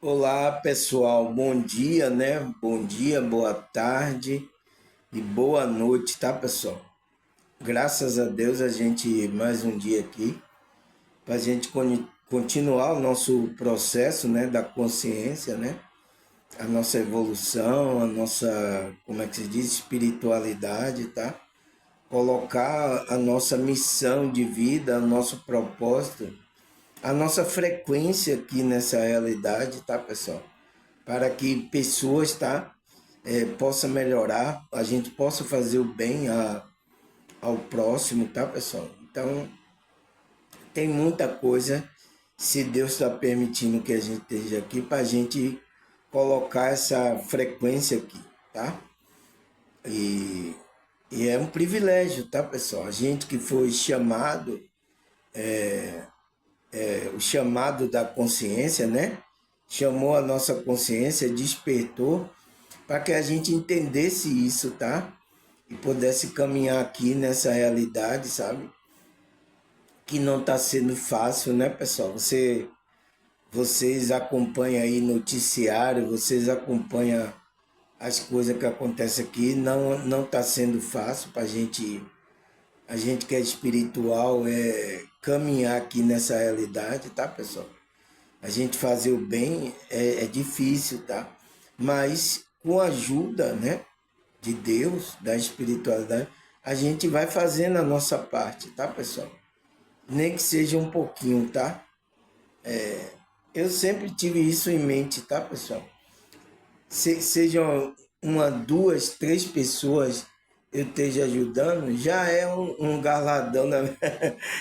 Olá, pessoal. Bom dia, né? Bom dia, boa tarde e boa noite, tá, pessoal? Graças a Deus a gente mais um dia aqui para a gente continuar o nosso processo, né, da consciência, né? A nossa evolução, a nossa, como é que se diz, espiritualidade, tá? Colocar a nossa missão de vida, o nosso propósito, a nossa frequência aqui nessa realidade, tá, pessoal? Para que pessoas, tá, possa melhorar, a gente possa fazer o bem ao próximo, tá, pessoal? Então, tem muita coisa, se Deus está permitindo que a gente esteja aqui, para a gente colocar essa frequência aqui, tá? E, e é um privilégio, tá, pessoal? A gente que foi chamado, o chamado da consciência, né? Chamou a nossa consciência, despertou para que a gente entendesse isso, tá? E pudesse caminhar aqui nessa realidade, sabe? Que não está sendo fácil, né, pessoal? Vocês acompanham aí noticiário, vocês acompanham as coisas que acontecem aqui, não está sendo fácil para a gente que é espiritual, caminhar aqui nessa realidade, tá, pessoal? A gente fazer o bem é difícil, tá? Mas com a ajuda, né, de Deus, da espiritualidade, a gente vai fazendo a nossa parte, tá, pessoal? Nem que seja um pouquinho, tá? Eu sempre tive isso em mente, tá, pessoal? Sejam uma, duas, três pessoas eu esteja ajudando, já é um galadão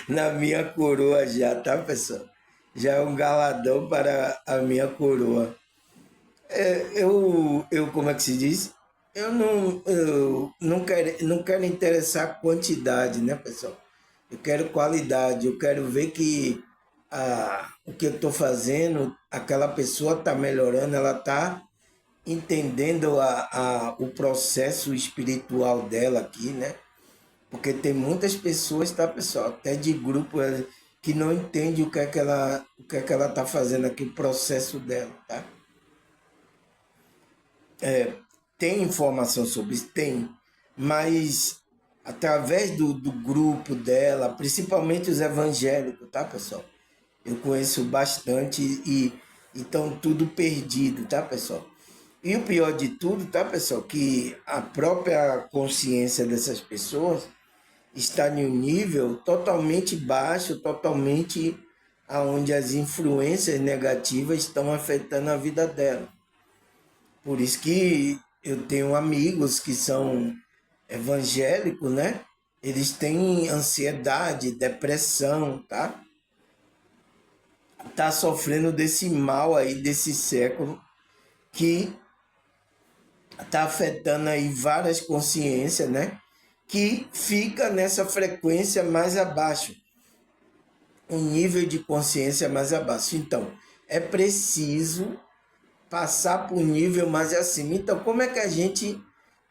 na minha coroa já, tá, pessoal? Já é um galadão para a minha coroa. Como é que se diz? Eu não quero interessar quantidade, né, pessoal? Eu quero qualidade, eu quero ver que o que eu estou fazendo, aquela pessoa está melhorando, ela está entendendo o processo espiritual dela aqui, né? Porque tem muitas pessoas, tá, pessoal, até de grupo, que não entende o que é que ela está fazendo aqui, o processo dela, tá? Tem informação sobre isso? Tem, mas através do grupo dela, principalmente os evangélicos, tá, pessoal? Eu conheço bastante e estão tudo perdido, tá, pessoal? E o pior de tudo, tá, pessoal, que a própria consciência dessas pessoas está em um nível totalmente baixo, totalmente aonde as influências negativas estão afetando a vida dela. Por isso que eu tenho amigos que são evangélicos, né? Eles têm ansiedade, depressão, tá? Tá sofrendo desse mal aí desse século que tá afetando aí várias consciências, né? Que fica nessa frequência mais abaixo, um nível de consciência mais abaixo. Então, é preciso passar por um nível mais acima. Então, como é que a gente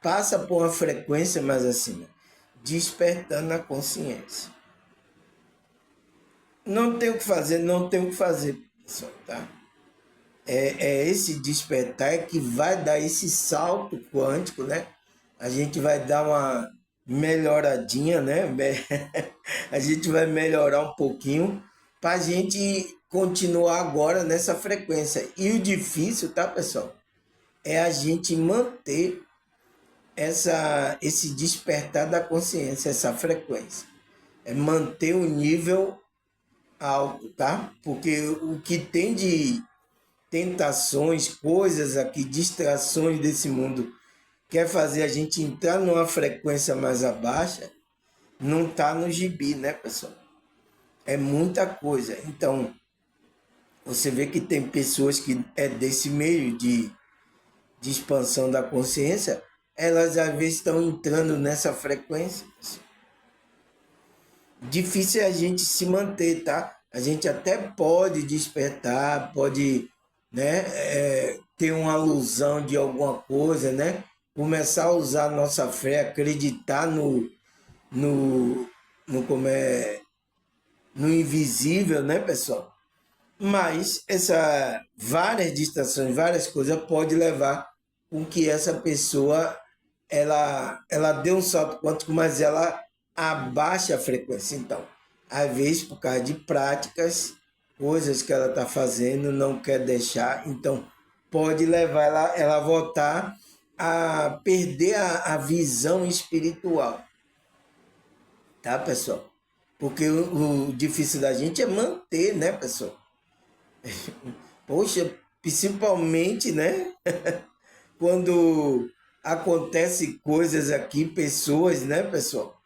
passa por uma frequência mais acima? Despertando a consciência. Não tem o que fazer, não tem o que fazer, pessoal, tá? É esse despertar que vai dar esse salto quântico, né? A gente vai dar uma melhoradinha, né? A gente vai melhorar um pouquinho para a gente continuar agora nessa frequência. E o difícil, tá, pessoal? É a gente manter esse despertar da consciência, essa frequência. É manter o nível alto, tá? Porque o que tem de tentações, coisas aqui, distrações desse mundo, quer fazer a gente entrar numa frequência mais abaixa, não tá no gibi, né, pessoal? É muita coisa. Então, você vê que tem pessoas que é desse meio de expansão da consciência, elas às vezes estão entrando nessa frequência. Difícil é a gente se manter, tá? A gente até pode despertar, pode, né, ter uma alusão de alguma coisa, né? Começar a usar a nossa fé, acreditar no, no como é, no invisível, né, pessoal? Mas essa várias distrações, várias coisas pode levar com que essa pessoa ela dê um salto quântico, mas ela abaixa a frequência. Então, às vezes por causa de práticas, coisas que ela está fazendo, não quer deixar, então pode levar ela a voltar a perder a visão espiritual, tá, pessoal? Porque o difícil da gente é manter, né, pessoal? Poxa, principalmente, né? Quando acontece coisas aqui, pessoas, né, pessoal?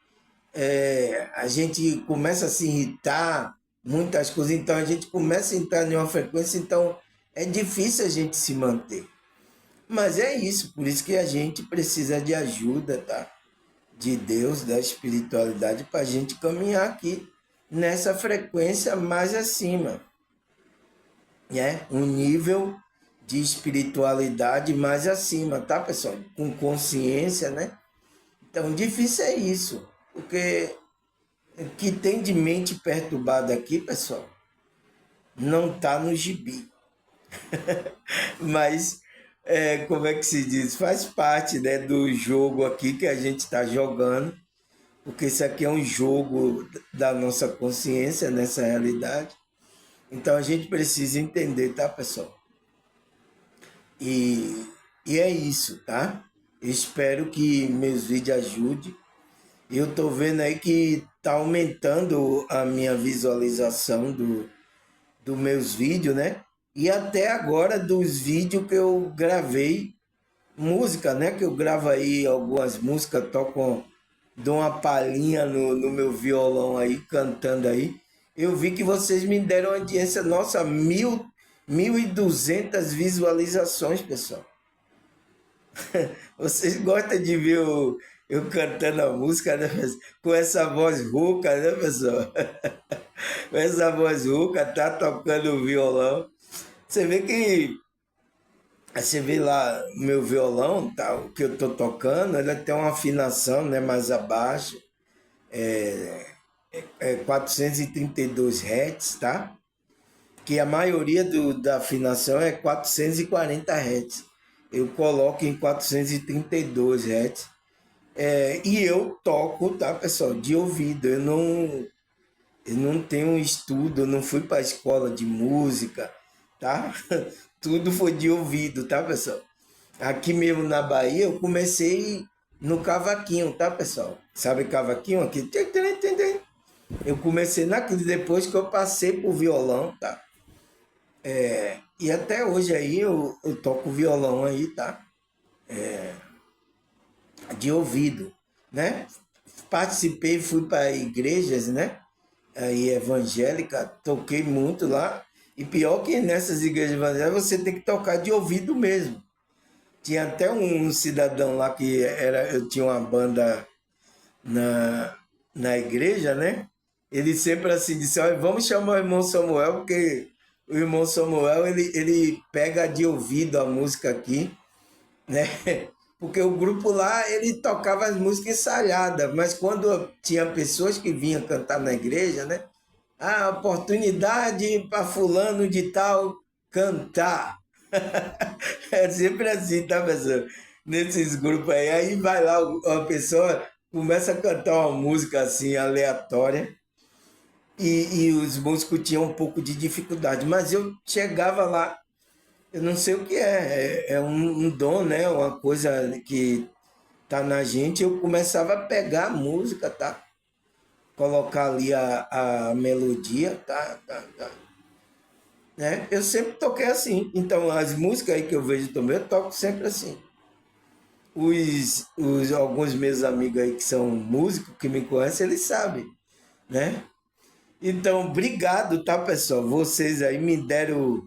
A gente começa a se irritar, muitas coisas, então a gente começa a entrar em uma frequência, então é difícil a gente se manter. Mas é isso, por isso que a gente precisa de ajuda, tá? De Deus, da espiritualidade, para a gente caminhar aqui nessa frequência mais acima, né? Um nível de espiritualidade mais acima, tá, pessoal? Com consciência, né? Então, difícil é isso, porque o que tem de mente perturbada aqui, pessoal, não tá no gibi. Mas, como é que se diz? Faz parte, né, do jogo aqui que a gente está jogando, porque isso aqui é um jogo da nossa consciência nessa realidade. Então, a gente precisa entender, tá, pessoal? E, e é isso, tá? Eu espero que meus vídeos ajudem. Eu tô vendo aí que tá aumentando a minha visualização dos meus vídeos, né? E até agora dos vídeos que eu gravei, música, né? Que eu gravo aí algumas músicas, toco, dou uma palhinha no meu violão aí, cantando aí. Eu vi que vocês me deram audiência, nossa, 1.200 visualizações, pessoal. Vocês gostam de ver eu cantando a música, né, pessoal? Com essa voz rouca, né, pessoal? Com essa voz rouca, tá tocando o violão. Você vê que você vê lá meu violão, tá, o que eu tô tocando, ele tem uma afinação, né, mais abaixo, é 432 Hz, tá? Que a maioria da afinação é 440 Hz. Eu coloco em 432 Hz. E eu toco, tá, pessoal, de ouvido. Eu não tenho estudo, eu não fui para a escola de música, tá? Tudo foi de ouvido, tá, pessoal? Aqui mesmo na Bahia eu comecei no cavaquinho, tá, pessoal? Sabe cavaquinho aqui? Eu comecei naquilo depois que eu passei pro violão, tá? E até hoje aí eu toco violão aí, tá? De ouvido, né? Participei, fui para igrejas, né? Aí evangélica, toquei muito lá. E pior que nessas igrejas evangélicas você tem que tocar de ouvido mesmo. Tinha até um cidadão lá que eu tinha uma banda na, na igreja, né? Ele sempre assim disse, olha, vamos chamar o irmão Samuel, porque o irmão Samuel ele pega de ouvido a música aqui, né? Porque o grupo lá, ele tocava as músicas ensaiadas, mas quando tinha pessoas que vinham cantar na igreja, né? Ah, oportunidade para fulano de tal cantar. É sempre assim, tá, pessoal? Nesses grupos aí, aí vai lá uma pessoa, começa a cantar uma música assim, aleatória, e os músicos tinham um pouco de dificuldade, mas eu chegava lá, eu não sei o que é um dom, né? Uma coisa que tá na gente, eu começava a pegar a música, tá? Colocar ali a melodia, tá. Né? Eu sempre toquei assim. Então, as músicas aí que eu vejo também, eu toco sempre assim. Alguns meus amigos aí que são músicos, que me conhecem, eles sabem, né? Então, obrigado, tá, pessoal? Vocês aí me deram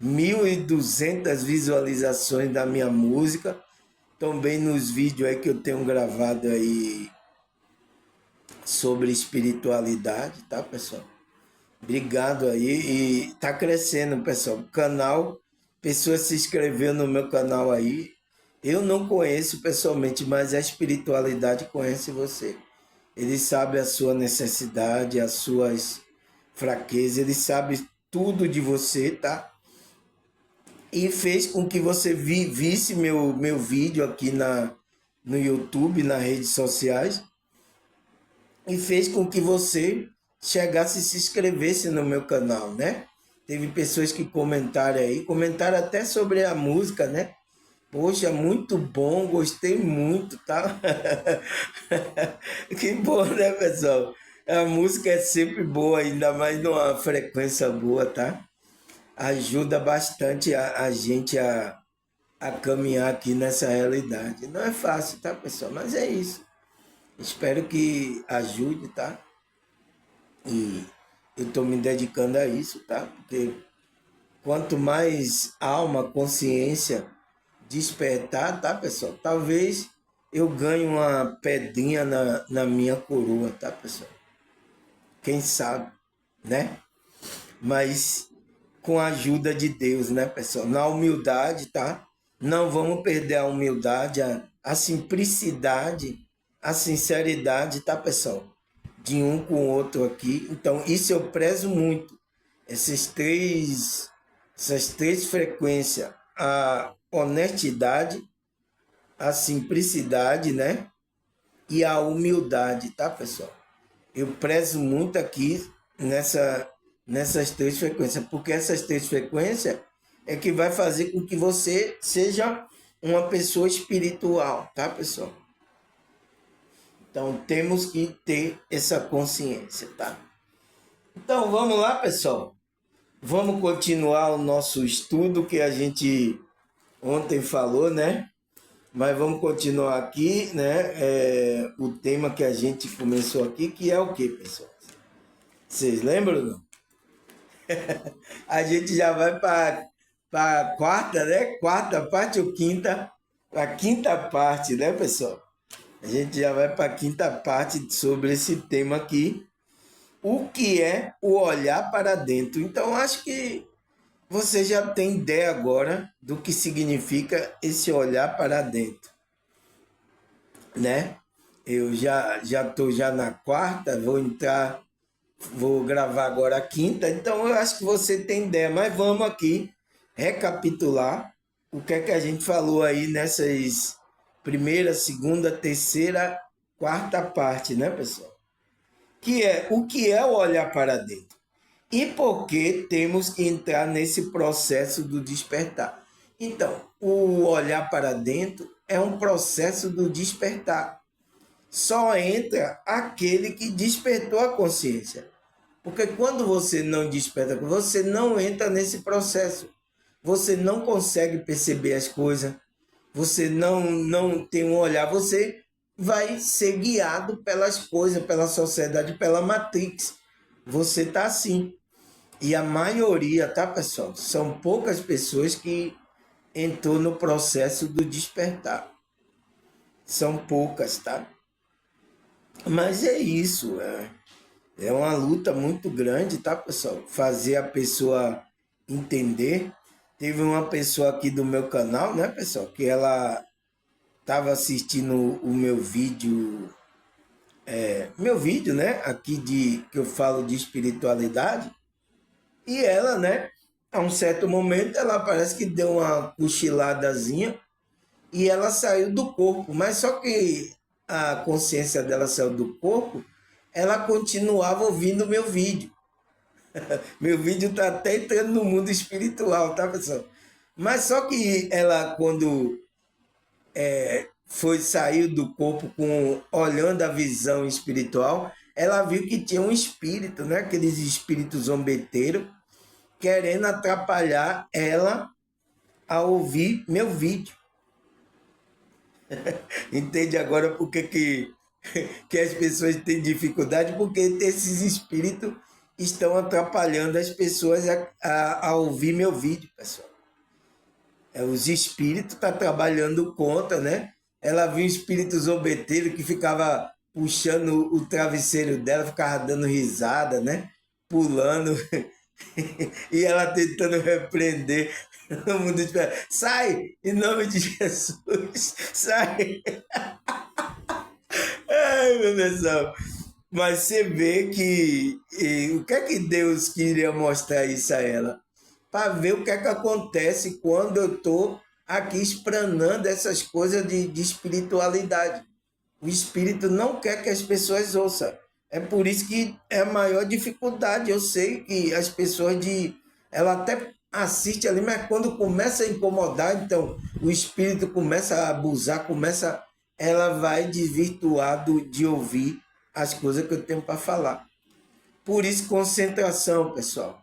1.200 visualizações da minha música. Também nos vídeos aí que eu tenho gravado aí sobre espiritualidade, tá, pessoal? Obrigado aí. E tá crescendo, pessoal. O canal, pessoas se inscreveram no meu canal aí. Eu não conheço pessoalmente, mas a espiritualidade conhece você. Ele sabe a sua necessidade, as suas fraquezas, ele sabe tudo de você, tá? E fez com que você visse meu vídeo aqui no YouTube, nas redes sociais, e fez com que você chegasse e se inscrevesse no meu canal, né? Teve pessoas que comentaram aí, comentaram até sobre a música, né? Poxa, muito bom, gostei muito, tá? Que bom, né, pessoal? A música é sempre boa, ainda mais numa frequência boa, tá? Ajuda bastante a gente a caminhar aqui nessa realidade. Não é fácil, tá, pessoal? Mas é isso. Espero que ajude, tá? E eu estou me dedicando a isso, tá? Porque quanto mais alma, consciência despertar, tá, pessoal? Talvez eu ganhe uma pedrinha na minha coroa, tá, pessoal? Quem sabe, né? Mas com a ajuda de Deus, né, pessoal? Na humildade, tá? Não vamos perder a humildade, a simplicidade, a sinceridade, tá, pessoal? De um com o outro aqui. Então, isso eu prezo muito. Essas três frequências, a honestidade, a simplicidade, né? E a humildade, tá, pessoal? Eu prezo muito aqui nessas três frequências, porque essas três frequências é que vai fazer com que você seja uma pessoa espiritual, tá, pessoal? Então temos que ter essa consciência, tá? Então vamos lá, pessoal. Vamos continuar o nosso estudo que a gente ontem falou, né? Mas vamos continuar aqui, né? O tema que a gente começou aqui, que é o que, pessoal? Vocês lembram, não? A gente já vai para a quarta, né? Quarta parte ou quinta? A quinta parte, né, pessoal? A gente já vai para a quinta parte sobre esse tema aqui. O que é o olhar para dentro? Então, acho que você já tem ideia agora do que significa esse olhar para dentro, né? Eu já tô já na quarta, vou gravar agora a quinta, então eu acho que você tem ideia, mas vamos aqui recapitular o que é que a gente falou aí nessas primeira, segunda, terceira, quarta parte, né, pessoal? Que é o que é o olhar para dentro e por que temos que entrar nesse processo do despertar. Então, o olhar para dentro é um processo do despertar. Só entra aquele que despertou a consciência. Porque quando você não desperta, você não entra nesse processo. Você não consegue perceber as coisas. Você não tem um olhar. Você vai ser guiado pelas coisas, pela sociedade, pela Matrix. Você está assim. E a maioria, tá, pessoal? São poucas pessoas que entrou no processo do despertar. São poucas, tá? Mas é isso. É uma luta muito grande, tá, pessoal? Fazer a pessoa entender. Teve uma pessoa aqui do meu canal, né, pessoal, que ela estava assistindo o meu vídeo, né, aqui que eu falo de espiritualidade, e ela, né, a um certo momento, ela parece que deu uma cochiladazinha e ela saiu do corpo, mas só que a consciência dela saiu do corpo, ela continuava ouvindo o meu vídeo. Meu vídeo está até entrando no mundo espiritual, tá, pessoal? Mas só que ela, quando foi sair do corpo olhando a visão espiritual, ela viu que tinha um espírito, né? Aqueles espíritos zombeteiros, querendo atrapalhar ela a ouvir meu vídeo. Entende agora por que as pessoas têm dificuldade? Porque esses espíritos estão atrapalhando as pessoas a ouvir meu vídeo, pessoal. Os espíritos estão trabalhando contra, né? Ela viu um espírito zombeteiro que ficava puxando o travesseiro dela, ficava dando risada, né? Pulando. E ela tentando repreender. O mundo espera. Sai! Em nome de Jesus! Sai! Ai, meu Deus do céu! Mas você vê que o que é que Deus queria mostrar isso a ela? Para ver o que é que acontece quando eu estou aqui explanando essas coisas de espiritualidade. O espírito não quer que as pessoas ouçam. É por isso que é a maior dificuldade. Eu sei que as pessoas ela até assiste ali, mas quando começa a incomodar, então o espírito começa a abusar, ela vai desvirtuar de ouvir as coisas que eu tenho para falar. Por isso, concentração, pessoal.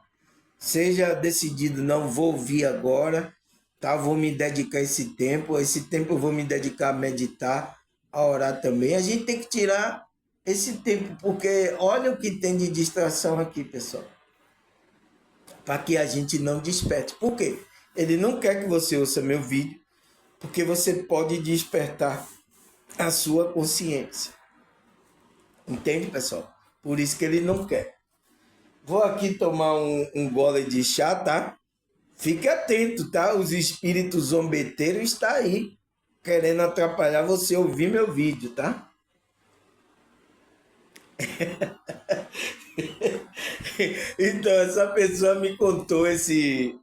Seja decidido, não vou ouvir agora, tá? Vou me dedicar esse tempo. Esse tempo eu vou me dedicar a meditar, a orar também. A gente tem que tirar esse tempo, porque olha o que tem de distração aqui, pessoal. Para que a gente não desperte. Por quê? Ele não quer que você ouça meu vídeo, porque você pode despertar a sua consciência. Entende, pessoal? Por isso que ele não quer. Vou aqui tomar um gole de chá, tá? Fique atento, tá? Os espíritos zombeteiros estão aí, querendo atrapalhar você ouvir meu vídeo, tá? Então, essa pessoa me contou esse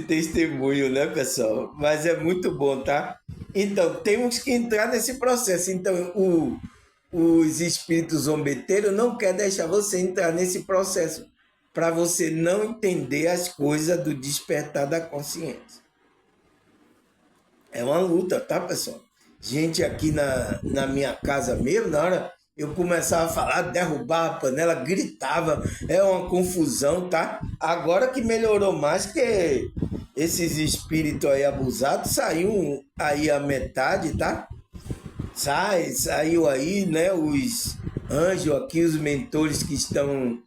testemunho, né, pessoal? Mas é muito bom, tá? Então, temos que entrar nesse processo. Então, os espíritos zombeteiros não querem deixar você entrar nesse processo para você não entender as coisas do despertar da consciência. É uma luta, tá, pessoal? Gente aqui na minha casa mesmo, na hora eu começava a falar, derrubar a panela, gritava, é uma confusão, tá? Agora que melhorou mais, que esses espíritos aí abusados saiu aí a metade, tá? Saiu aí, né? Os anjos aqui, os mentores que estão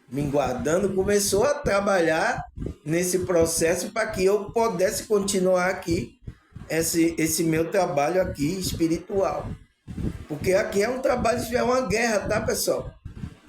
me guardando, começou a trabalhar nesse processo para que eu pudesse continuar aqui esse meu trabalho aqui espiritual. Porque aqui é um trabalho, é uma guerra, tá, pessoal?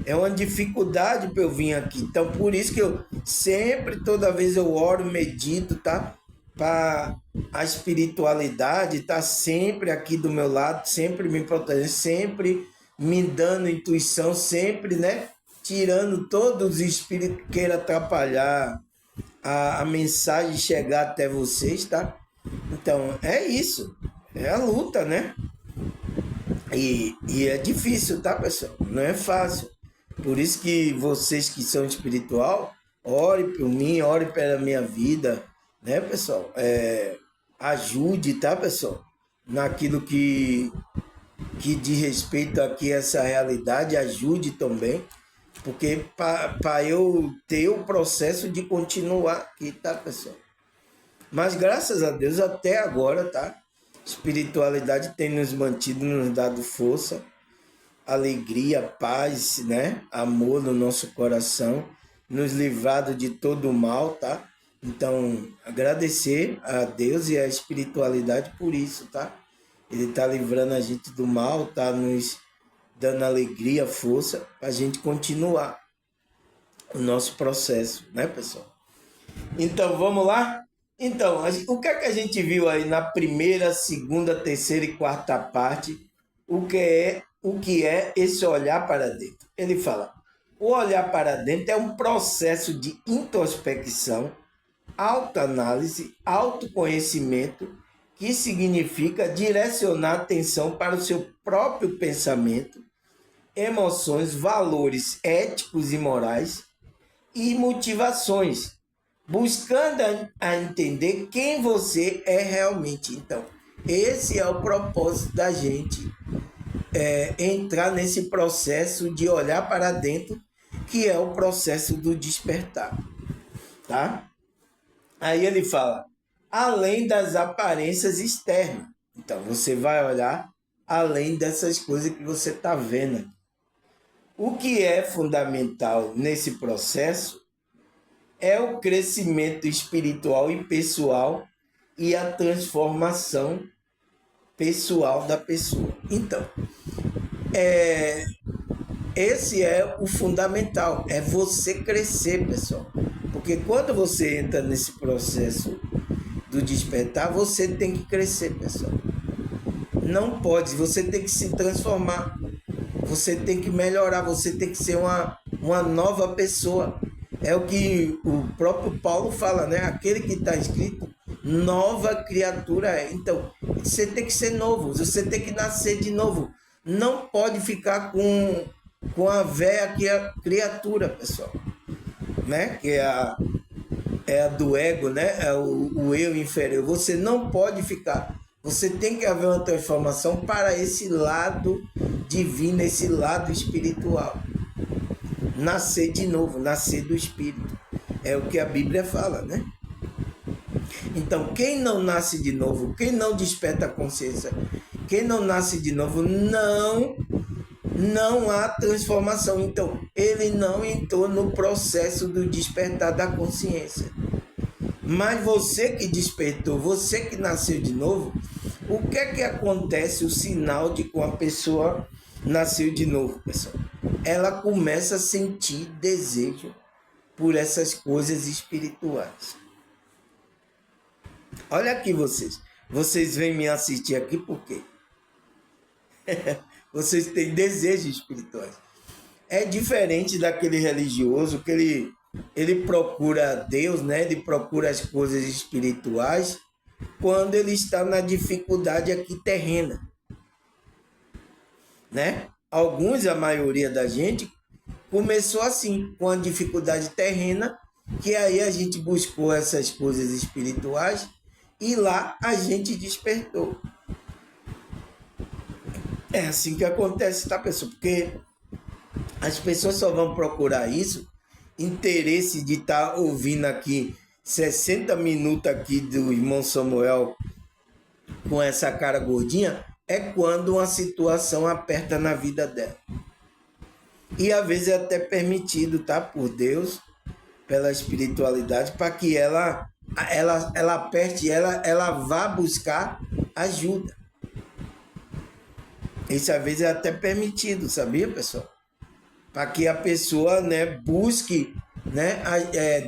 É uma dificuldade para eu vir aqui. Então, por isso que eu sempre, toda vez eu oro, medito, tá? Para a espiritualidade tá sempre aqui do meu lado, sempre me protegendo, sempre me dando intuição, sempre, né? Tirando todos os espíritos que queiram atrapalhar a mensagem chegar até vocês, tá? Então, é isso. É a luta, né? E é difícil, tá, pessoal? Não é fácil. Por isso que vocês que são espiritual, ore por mim, ore pela minha vida, né, pessoal? Ajude, tá, pessoal? Naquilo que diz respeito aqui a essa realidade, ajude também, porque para eu ter o processo de continuar aqui, tá, pessoal? Mas graças a Deus até agora, tá? Espiritualidade tem nos mantido, nos dado força, alegria, paz, né? Amor no nosso coração, nos livrado de todo o mal, tá? Então, agradecer a Deus e a espiritualidade por isso, tá? Ele tá livrando a gente do mal, tá nos dando alegria, força, para a gente continuar o nosso processo, né, pessoal? Então, vamos lá? Então, o que é que a gente viu aí na primeira, segunda, terceira e quarta parte? O que é esse olhar para dentro? Ele fala: o olhar para dentro é um processo de introspecção, autoanálise, autoconhecimento, que significa direcionar a atenção para o seu próprio pensamento, emoções, valores éticos e morais e motivações, buscando a entender quem você é realmente. Então, esse é o propósito da gente, entrar nesse processo de olhar para dentro, que é o processo do despertar, tá? Aí ele fala, além das aparências externas. Então, você vai olhar além dessas coisas que você está vendo. O que é fundamental nesse processo é o crescimento espiritual e pessoal e a transformação pessoal da pessoa. Então, esse é o fundamental, é você crescer, pessoal. Porque quando você entra nesse processo do despertar, você tem que crescer, pessoal. Não pode, você tem que se transformar. Você tem que melhorar, você tem que ser uma nova pessoa. É o que o próprio Paulo fala, né? Aquele que está escrito, nova criatura é. Então, você tem que ser novo, você tem que nascer de novo. Não pode ficar com a velha criatura, pessoal. Né? Que é a do ego, né? É o eu inferior. Você não pode ficar. Você tem que haver uma transformação para esse lado divino, esse lado espiritual. Nascer de novo, nascer do Espírito. É o que a Bíblia fala, né? Então, quem não nasce de novo, quem não desperta a consciência, quem não nasce de novo, não há transformação. Então, ele não entrou no processo do despertar da consciência. Mas você que despertou, você que nasceu de novo, o que é que acontece, o sinal de que uma pessoa nasceu de novo, pessoal? Ela começa a sentir desejo por essas coisas espirituais. Olha aqui vocês vêm me assistir aqui por quê? Vocês têm desejos espirituais. É diferente daquele religioso que ele procura Deus, né? Ele procura as coisas espirituais quando ele está na dificuldade aqui terrena, né? Alguns, a maioria da gente, começou assim, com a dificuldade terrena, que aí a gente buscou essas coisas espirituais e lá a gente despertou. É assim que acontece, tá, pessoal? Porque as pessoas só vão procurar isso, interesse de estar ouvindo aqui 60 minutos aqui do irmão Samuel com essa cara gordinha, é quando uma situação aperta na vida dela. E às vezes é até permitido, tá, por Deus, pela espiritualidade, para que ela aperte, ela vá buscar ajuda. Isso às vezes é até permitido, sabia, pessoal? Para que a pessoa, né, busque, né,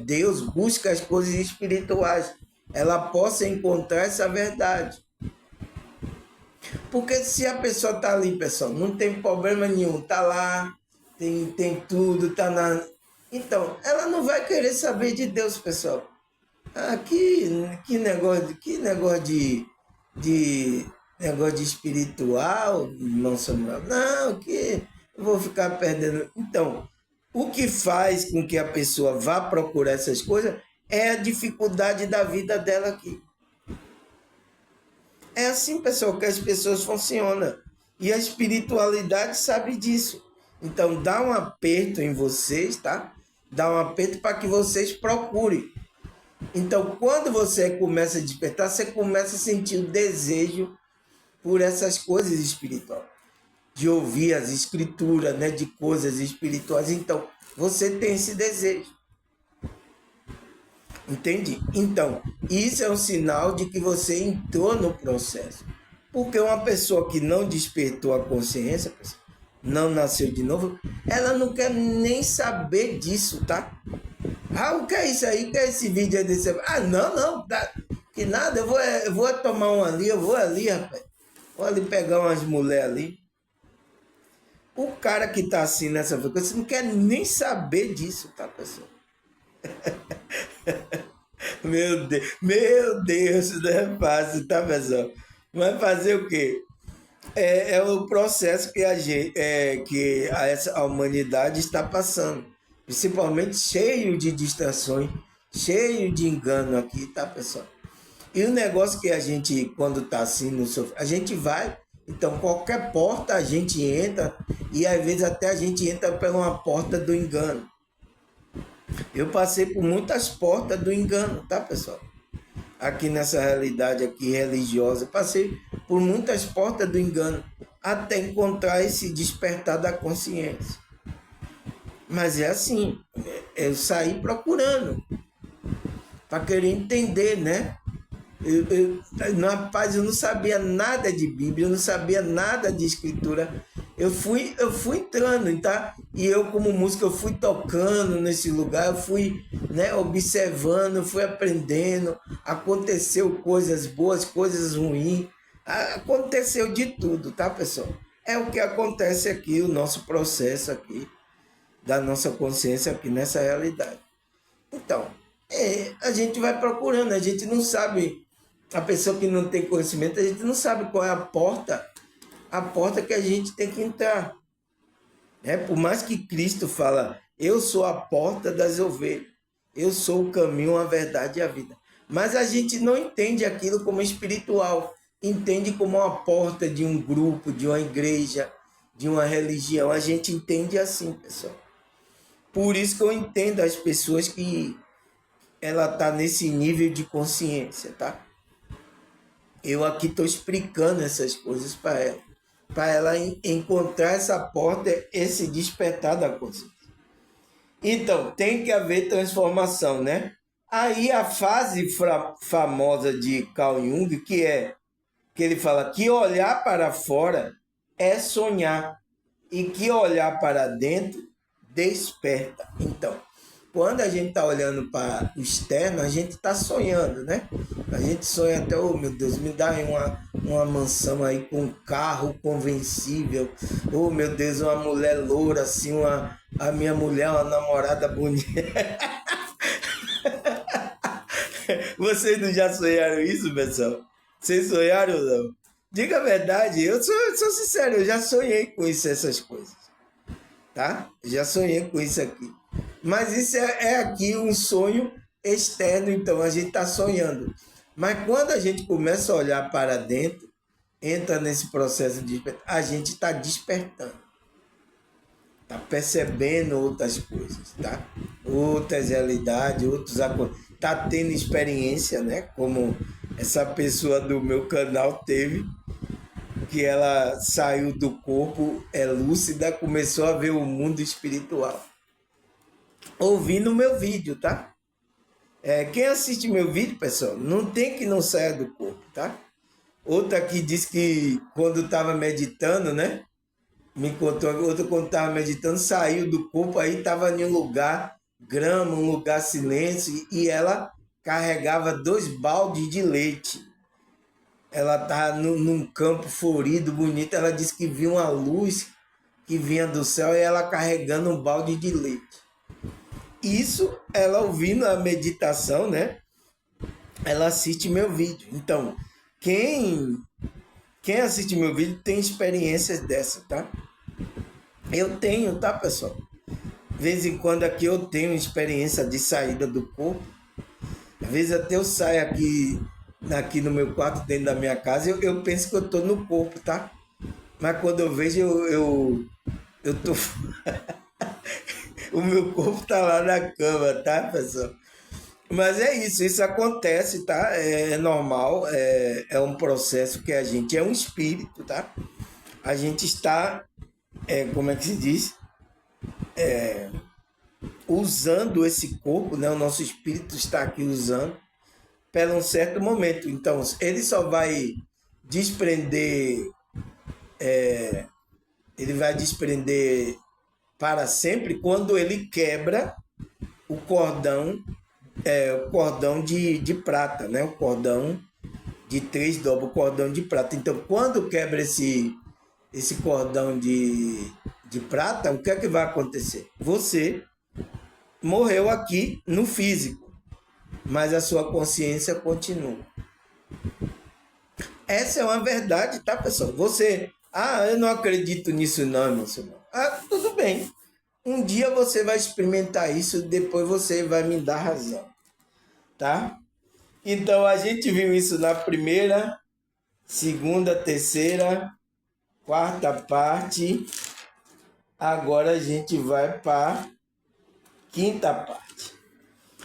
Deus, busque as coisas espirituais, ela possa encontrar essa verdade. Porque se a pessoa está ali, pessoal, não tem problema nenhum, está lá, tem tudo, está na... Então, ela não vai querer saber de Deus, pessoal. Ah, que negócio de espiritual, irmão Samuel. Não, que eu vou ficar perdendo. Então, o que faz com que a pessoa vá procurar essas coisas é a dificuldade da vida dela aqui. É assim, pessoal, que as pessoas funcionam. E a espiritualidade sabe disso. Então, dá um aperto em vocês, tá? Dá um aperto para que vocês procurem. Então, quando você começa a despertar, você começa a sentir o desejo por essas coisas espirituais. De ouvir as escrituras, né? De coisas espirituais. Então, você tem esse desejo. Entende? Então, isso é um sinal de que você entrou no processo. Porque uma pessoa que não despertou a consciência, não nasceu de novo, ela não quer nem saber disso, tá? Ah, o que é isso aí? O que é esse vídeo aí desse? Ah, não, que nada, eu vou tomar um ali, eu vou ali, rapaz. Vou ali pegar umas mulheres ali. O cara que tá assim nessa frequência, você não quer nem saber disso, tá, pessoal? Meu Deus, não é fácil, tá, pessoal? Mas fazer o quê? É o processo que a humanidade está passando, principalmente cheio de distrações, cheio de engano aqui, tá, pessoal? E o negócio que a gente, quando tá assim no sofá, a gente vai, então qualquer porta a gente entra, e às vezes até a gente entra por uma porta do engano. Eu passei por muitas portas do engano, tá, pessoal? Aqui nessa realidade aqui religiosa, passei por muitas portas do engano até encontrar esse despertar da consciência. Mas é assim, eu saí procurando para querer entender, né? Rapaz, eu não sabia nada de Bíblia, eu não sabia nada de escritura. Eu fui entrando, tá? E eu, como músico, eu fui tocando nesse lugar, eu fui, né, observando, eu fui aprendendo. Aconteceu coisas boas, coisas ruins. Aconteceu de tudo, tá, pessoal? É o que acontece aqui, o nosso processo aqui, da nossa consciência aqui nessa realidade. Então, a gente vai procurando, a gente não sabe, a pessoa que não tem conhecimento, a gente não sabe qual é a porta que a gente tem que entrar. Por mais que Cristo fala, eu sou a porta das ovelhas, eu sou o caminho, a verdade e a vida. Mas a gente não entende aquilo como espiritual, entende como uma porta de um grupo, de uma igreja, de uma religião. A gente entende assim, pessoal. Por isso que eu entendo as pessoas que ela está nesse nível de consciência, tá? Eu aqui estou explicando essas coisas para ela encontrar essa porta, esse despertar da consciência. Então, tem que haver transformação, né? Aí a fase famosa de Carl Jung, que ele fala que olhar para fora é sonhar e que olhar para dentro desperta. Então, quando a gente está olhando para o externo, a gente está sonhando, né? A gente sonha até, oh meu Deus, me dá aí uma mansão aí com um carro convencível. Oh meu Deus, uma mulher loura, assim, a minha mulher, uma namorada bonita. Vocês não já sonharam isso, pessoal? Vocês sonharam ou não? Diga a verdade, eu sou sincero, eu já sonhei com isso, essas coisas. Tá? Já sonhei com isso aqui. Mas isso é aqui um sonho externo, então a gente está sonhando. Mas quando a gente começa a olhar para dentro, entra nesse processo de despertar, a gente está despertando. Está percebendo outras coisas, tá? Outras realidades, outros acontecimentos. Está tendo experiência, né? Como essa pessoa do meu canal teve, que ela saiu do corpo, é lúcida, começou a ver o mundo espiritual. Ouvindo o meu vídeo, tá? Quem assiste meu vídeo, pessoal, não tem que não saia do corpo, tá? Outra que disse que quando estava meditando, né? Me contou, outra quando estava meditando, saiu do corpo, aí estava em um lugar, grama, um lugar silêncio, e ela carregava 2 baldes de leite. Ela estava num campo florido, bonito, ela disse que viu uma luz que vinha do céu e ela carregando um balde de leite. Isso, ela ouvindo a meditação, né? Ela assiste meu vídeo. Então, quem assiste meu vídeo tem experiências dessa, tá? Eu tenho, tá, pessoal? De vez em quando aqui eu tenho experiência de saída do corpo. Às vezes até eu saio aqui no meu quarto, dentro da minha casa, eu penso que eu tô no corpo, tá? Mas quando eu vejo, eu tô... O meu corpo tá lá na cama, tá, pessoal? Mas é isso acontece, tá? É normal, é um processo que a gente é um espírito, tá? A gente está, como é que se diz? Usando esse corpo, né? O nosso espírito está aqui usando para um certo momento. Então, ele só vai desprender, ele vai desprender para sempre quando ele quebra o cordão de prata, né? O cordão de 3 dobras, o cordão de prata. Então, quando quebra esse cordão de prata, o que é que vai acontecer? Você morreu aqui no físico, mas a sua consciência continua. Essa é uma verdade, tá, pessoal? Você, eu não acredito nisso não, meu senhor. Tudo bem. Um dia você vai experimentar isso, depois você vai me dar razão, tá? Então, a gente viu isso na primeira, segunda, terceira, quarta parte. Agora a gente vai para a quinta parte.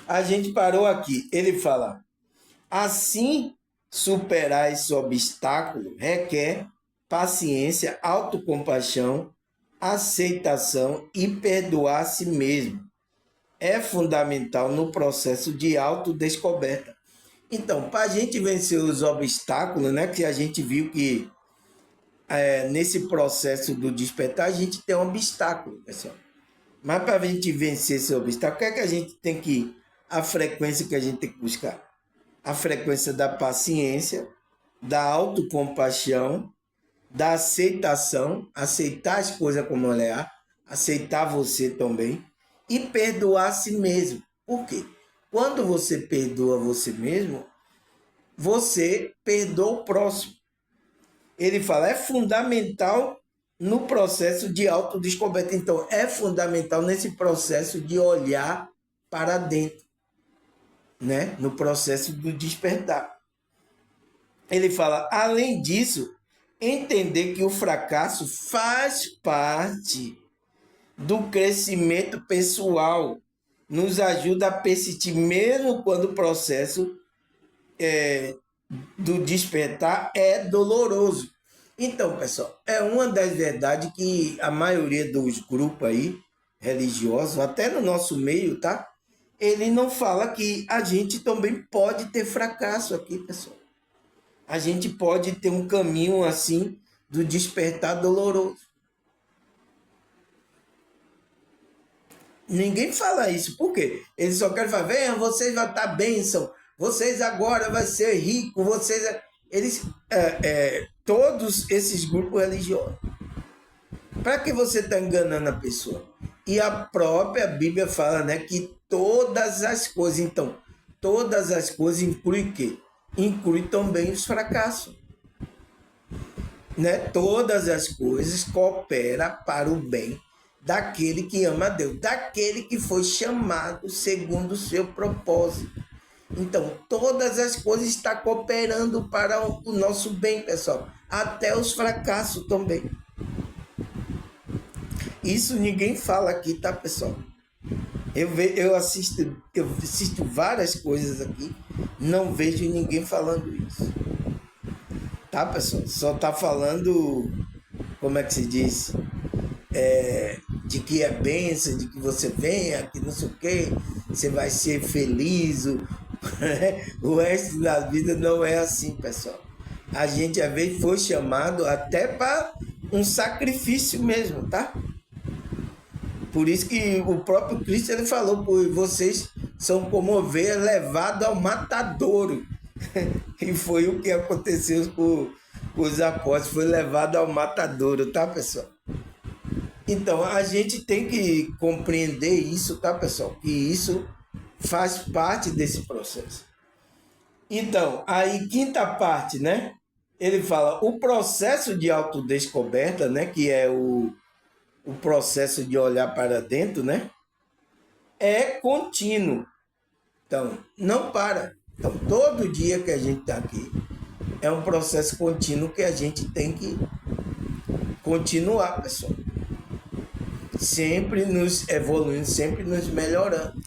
A gente parou aqui. Ele fala, assim superar esse obstáculo requer paciência, autocompaixão, aceitação e perdoar a si mesmo. É fundamental no processo de autodescoberta. Então, para a gente vencer os obstáculos, né, que a gente viu que nesse processo do despertar, a gente tem um obstáculo, pessoal. Mas para a gente vencer esse obstáculo, o que é que a gente tem que... A frequência que a gente tem que buscar? A frequência da paciência, da autocompaixão da aceitação, aceitar as coisas como ela é, aceitar você também e perdoar a si mesmo. Por quê? Quando você perdoa você mesmo, você perdoa o próximo. Ele fala, é fundamental no processo de autodescoberta. Então, é fundamental nesse processo de olhar para dentro, né? No processo do despertar. Ele fala, além disso, entender que o fracasso faz parte do crescimento pessoal, nos ajuda a persistir mesmo quando o processo do despertar é doloroso. Então, pessoal, é uma das verdades que a maioria dos grupos aí religiosos, até no nosso meio, tá? Ele não fala que a gente também pode ter fracasso aqui, pessoal. A gente pode ter um caminho assim do despertar doloroso. Ninguém fala isso. Por quê? Eles só querem falar, venham, vocês vão estar bênção, vocês agora vão ser ricos, vocês... Eles, todos esses grupos religiosos. Para que você está enganando a pessoa? E a própria Bíblia fala, né, que todas as coisas, então, todas as coisas inclui o quê? Inclui também os fracassos. Né? Todas as coisas cooperam para o bem daquele que ama a Deus, daquele que foi chamado segundo o seu propósito. Então, todas as coisas estão cooperando para o nosso bem, pessoal. Até os fracassos também. Isso ninguém fala aqui, tá, pessoal? Eu assisto várias coisas aqui, não vejo ninguém falando isso. Tá, pessoal? Só tá falando, como é que se diz? De que é bênção, de que você venha, que não sei o quê, você vai ser feliz. O resto da vida não é assim, pessoal. A gente às vezes foi chamado até para um sacrifício mesmo, tá? Por isso que o próprio Cristo ele falou, por vocês são como ovelhas levadas ao matadouro. E foi o que aconteceu com os apóstolos, foi levado ao matadouro, tá, pessoal? Então, a gente tem que compreender isso, tá, pessoal? Que isso faz parte desse processo. Então, aí, quinta parte, né? Ele fala, o processo de autodescoberta, né? Que é o processo de olhar para dentro, né? É contínuo. Então, não para. Então, todo dia que a gente está aqui, é um processo contínuo que a gente tem que continuar, pessoal. Sempre nos evoluindo, sempre nos melhorando.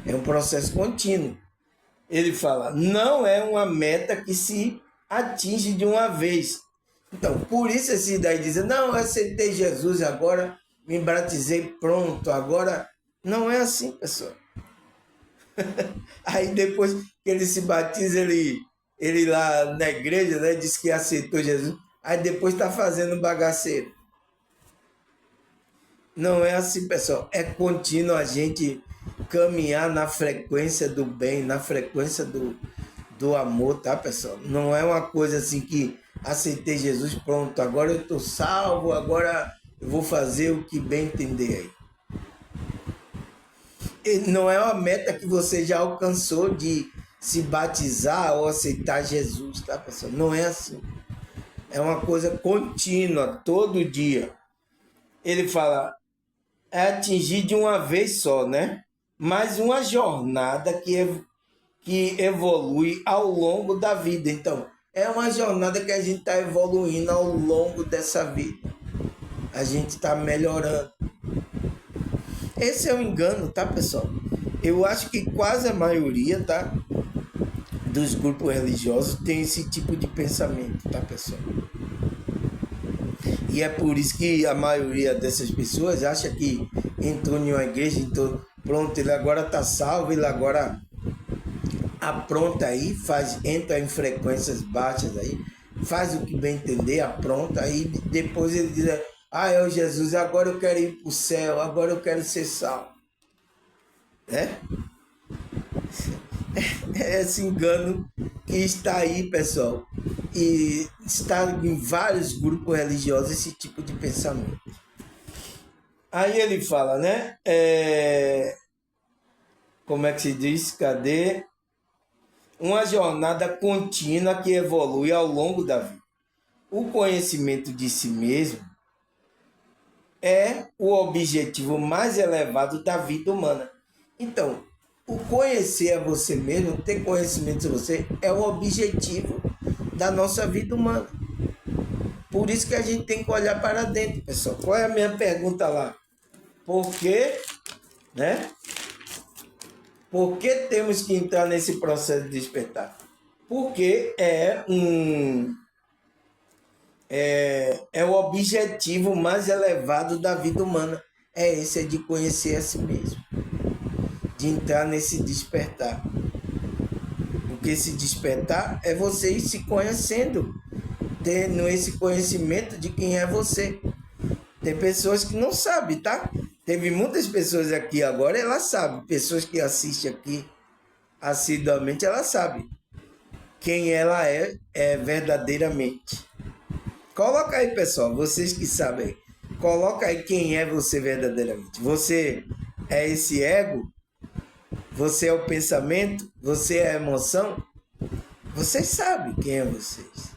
É um processo contínuo. Ele fala, não é uma meta que se atinge de uma vez. Então, por isso esse daí diz, não, eu aceitei Jesus, agora me batizei, pronto, agora... Não é assim, pessoal. Aí depois que ele se batiza, ele lá na igreja, né, diz que aceitou Jesus, aí depois está fazendo bagaceiro. Não é assim, pessoal. É contínuo a gente caminhar na frequência do bem, na frequência do amor, tá, pessoal? Não é uma coisa assim que aceitei Jesus, pronto, agora eu estou salvo, agora eu vou fazer o que bem entender aí. E não é uma meta que você já alcançou de se batizar ou aceitar Jesus, tá, pessoal? Não é assim. É uma coisa contínua, todo dia. Ele fala, é atingir de uma vez só, né? Mas uma jornada que evolui ao longo da vida. Então, é uma jornada que a gente está evoluindo ao longo dessa vida. A gente está melhorando. Esse é o engano, tá, pessoal? Eu acho que quase a maioria, tá, dos grupos religiosos tem esse tipo de pensamento, tá, pessoal? E é por isso que a maioria dessas pessoas acha que entrou em uma igreja, então pronto, ele agora está salvo, ele agora apronta aí, entra em frequências baixas aí, faz o que bem entender, apronta, aí depois ele diz, é Jesus, agora eu quero ir para o céu, agora eu quero ser salvo. Né? esse engano que está aí, pessoal, e está em vários grupos religiosos esse tipo de pensamento. Aí ele fala, né? Como é que se diz? Cadê? Uma jornada contínua que evolui ao longo da vida. O conhecimento de si mesmo é o objetivo mais elevado da vida humana. Então, o conhecer a você mesmo, ter conhecimento de você, é o objetivo da nossa vida humana. Por isso que a gente tem que olhar para dentro, pessoal. Qual é a minha pergunta lá? Por que, né? Por que temos que entrar nesse processo de despertar? Porque é o objetivo mais elevado da vida humana. Esse de conhecer a si mesmo. De entrar nesse despertar. Porque esse despertar é você ir se conhecendo. Tendo esse conhecimento de quem é você. Tem pessoas que não sabem, tá? Teve muitas pessoas aqui agora, elas sabem. Pessoas que assistem aqui assiduamente, elas sabem quem ela é verdadeiramente. Coloca aí, pessoal, vocês que sabem. Coloca aí quem é você verdadeiramente. Você é esse ego? Você é o pensamento? Você é a emoção? Vocês sabem quem é vocês.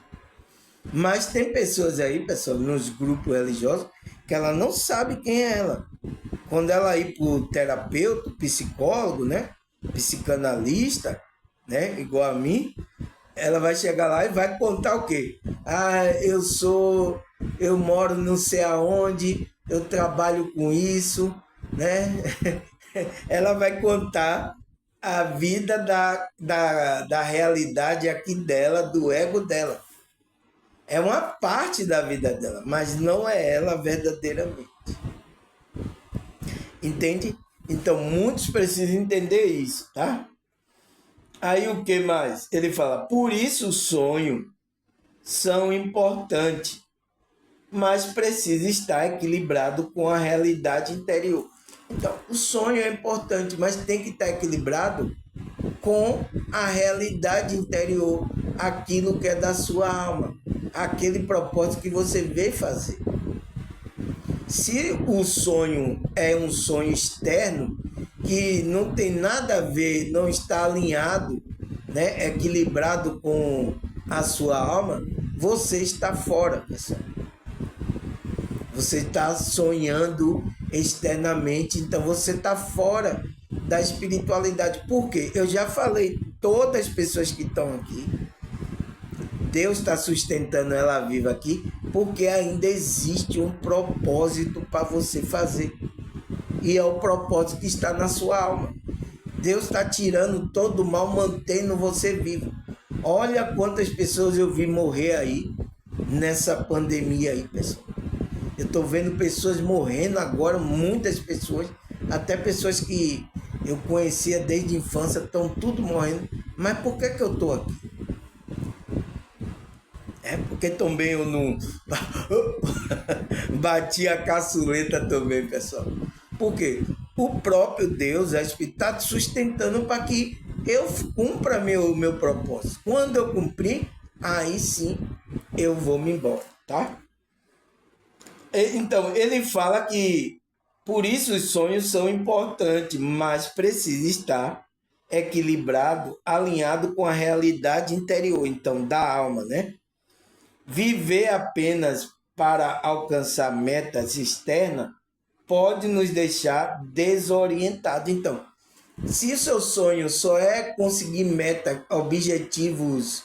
Mas tem pessoas aí, pessoal, nos grupos religiosos, que ela não sabe quem é ela. Quando ela ir para o terapeuta, psicólogo, né? Psicanalista, né? Igual a mim, ela vai chegar lá e vai contar o quê? Eu moro não sei aonde, eu trabalho com isso, né? Ela vai contar a vida da realidade aqui dela, do ego dela. É uma parte da vida dela, mas não é ela verdadeiramente. Entende? Então, muitos precisam entender isso, tá? Aí o que mais? Ele fala, por isso os sonhos são importantes, mas precisa estar equilibrado com a realidade interior. Então, o sonho é importante, mas tem que estar equilibrado com a realidade interior, aquilo que é da sua alma, aquele propósito que você veio fazer. Se o sonho é um sonho externo, que não tem nada a ver, não está alinhado, né, equilibrado com a sua alma, você está fora, pessoal. Você está sonhando externamente, então você está fora da espiritualidade. Por quê? Eu já falei, todas as pessoas que estão aqui, Deus está sustentando ela viva aqui, porque ainda existe um propósito para você fazer. E é o propósito que está na sua alma. Deus está tirando todo o mal, mantendo você vivo. Olha quantas pessoas eu vi morrer aí, nessa pandemia aí, pessoal. Eu estou vendo pessoas morrendo agora, muitas pessoas, até pessoas que eu conhecia desde a infância, estão tudo morrendo. Mas por que eu estou aqui? É porque também eu não bati a caçuleta também, pessoal. Por quê? O próprio Deus está te sustentando para que eu cumpra meu propósito. Quando eu cumprir, aí sim eu vou me embora, tá? Então, ele fala que por isso os sonhos são importantes, mas precisa estar equilibrado, alinhado com a realidade interior, então, da alma, né? Viver apenas para alcançar metas externas pode nos deixar desorientados. Então, se o seu sonho só é conseguir metas, objetivos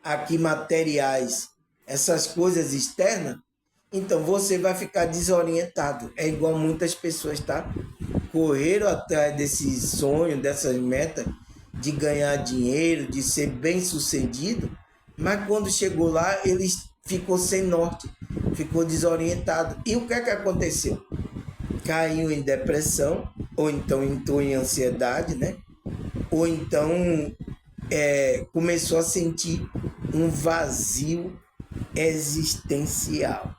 aqui materiais, essas coisas externas, então você vai ficar desorientado. É igual muitas pessoas, tá? Correram atrás desses sonhos, dessas metas de ganhar dinheiro, de ser bem-sucedido, mas quando chegou lá, ele ficou sem norte, ficou desorientado. E o que é que aconteceu? Caiu em depressão, ou então entrou em ansiedade, né? Ou então começou a sentir um vazio existencial.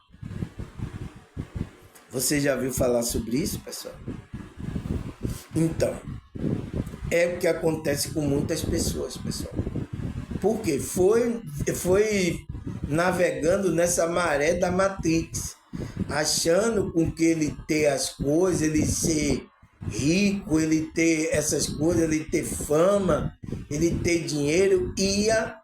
Você já viu falar sobre isso, pessoal? Então, É o que acontece com muitas pessoas, pessoal. Porque foi navegando nessa maré da Matrix, achando com que ele ter as coisas, ele ser rico, ele ter essas coisas, ele ter fama, ele ter dinheiro, ia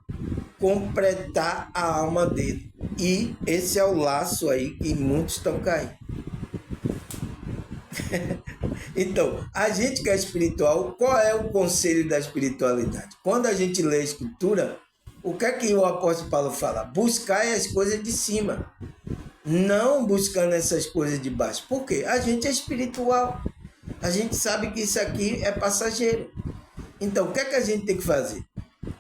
completar a alma dele. E esse é o laço aí que muitos estão caindo. Então, a gente que é espiritual, qual é o conselho da espiritualidade? Quando a gente lê a Escritura, o que é que o apóstolo Paulo fala? Buscai as coisas de cima, não buscando essas coisas de baixo. Por quê? A gente é espiritual. A gente sabe que isso aqui é passageiro. Então, o que é que a gente tem que fazer?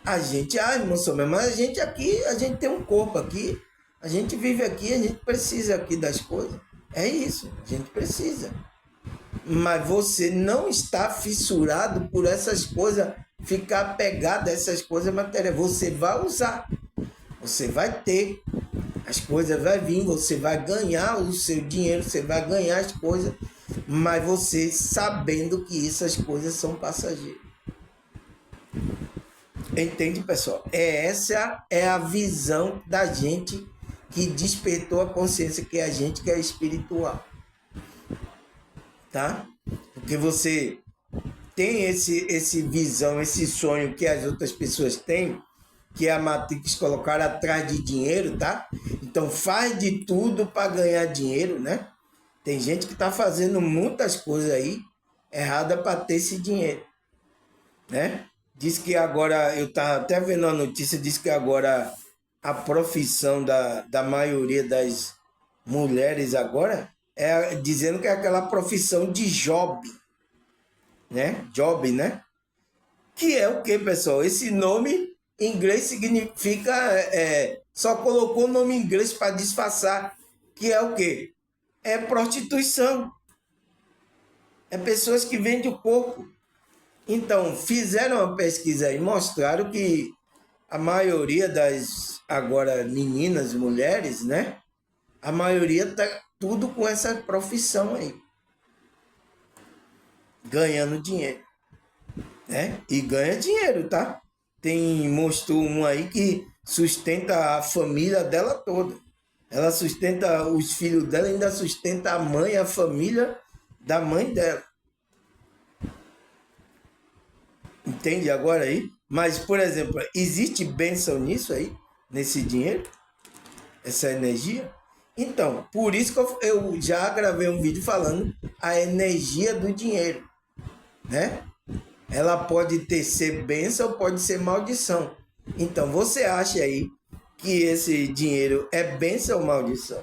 A gente, irmão Somer, mas a gente aqui, a gente tem um corpo aqui, a gente vive aqui, a gente precisa aqui das coisas. É isso, a gente precisa. Mas você não está fissurado por essas coisas, ficar pegado a essas coisas materiais. Você vai usar, você vai ter, as coisas vai vir, você vai ganhar o seu dinheiro, você vai ganhar as coisas, mas você sabendo que essas coisas são passageiras. Entende, pessoal? Essa é a visão da gente que despertou a consciência, que é a gente que é espiritual. Tá? Porque você tem esse visão, esse sonho que as outras pessoas têm, que é a Matrix colocar atrás de dinheiro, tá? Então faz de tudo para ganhar dinheiro, né? Tem gente que está fazendo muitas coisas aí erradas para ter esse dinheiro, né? Diz que agora, eu estava até vendo a notícia, diz que agora a profissão da maioria das mulheres agora é dizendo que é aquela profissão de job, né? Job, né? Que é o que, pessoal? Esse nome em inglês significa, só colocou o nome em inglês para disfarçar, que é o que? É prostituição. É pessoas que vendem o corpo. Então, fizeram uma pesquisa e mostraram que a maioria das, agora, meninas, mulheres, né? A maioria tá tudo com essa profissão aí. Ganhando dinheiro, né? E ganha dinheiro, tá? Mostrou um aí que sustenta a família dela toda. Ela sustenta os filhos dela, ainda sustenta a mãe, a família da mãe dela. Entende agora aí? Mas, por exemplo, existe bênção nisso aí? Nesse dinheiro? Essa energia? Então, por isso que eu já gravei um vídeo falando a energia do dinheiro, né? Ela pode ser bênção ou pode ser maldição. Então, você acha aí que esse dinheiro é bênção ou maldição?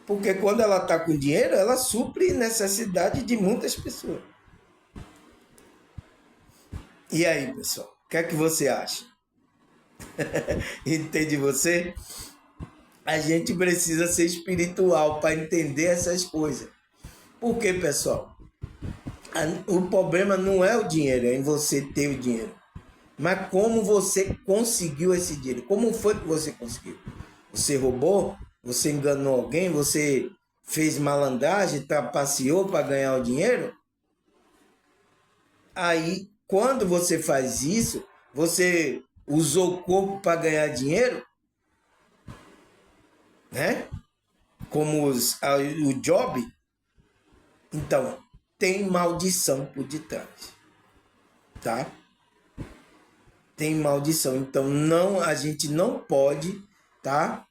Porque quando ela está com dinheiro, ela supre necessidade de muitas pessoas. E aí, pessoal? O que é que você acha? Entende você? A gente precisa ser espiritual para entender essas coisas. Por quê, pessoal? O problema não é o dinheiro, é em você ter o dinheiro. Mas como você conseguiu esse dinheiro? Como foi que você conseguiu? Você roubou? Você enganou alguém? Você fez malandragem, trapaceou para ganhar o dinheiro? Aí, quando você faz isso, você usou o corpo para ganhar dinheiro, né? Como o job. Então, tem maldição por detrás, tá? Tem maldição. Então, a gente não pode, tá?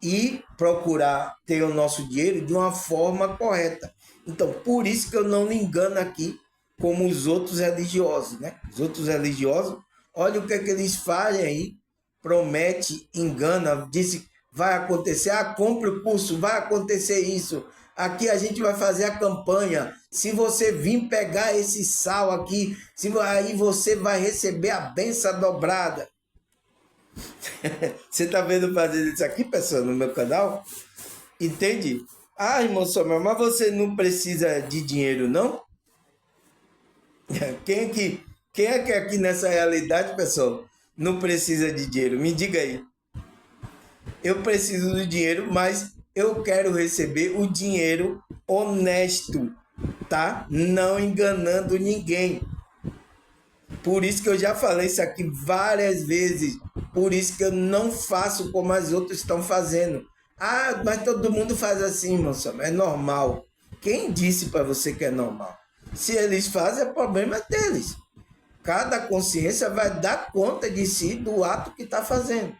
Ir procurar ter o nosso dinheiro de uma forma correta. Então, por isso que eu não me engano aqui como os outros religiosos, né? Os outros religiosos, olha o que é que eles fazem aí, promete, engana, diz vai acontecer, compre o curso, vai acontecer isso, aqui a gente vai fazer a campanha, se você vir pegar esse sal aqui, aí você vai receber a bênção dobrada. Você tá vendo fazer isso aqui, pessoal, no meu canal? Entende? Irmão Samuel, mas você não precisa de dinheiro, não? Quem é que aqui nessa realidade, pessoal, não precisa de dinheiro? Me diga aí. Eu preciso do dinheiro, mas eu quero receber o dinheiro honesto, tá? Não enganando ninguém. Por isso que eu já falei isso aqui várias vezes. Por isso que eu não faço como as outras estão fazendo. Ah, mas todo mundo faz assim, moça. É normal. Quem disse para você que é normal? Se eles fazem, é problema deles. Cada consciência vai dar conta de si do ato que está fazendo.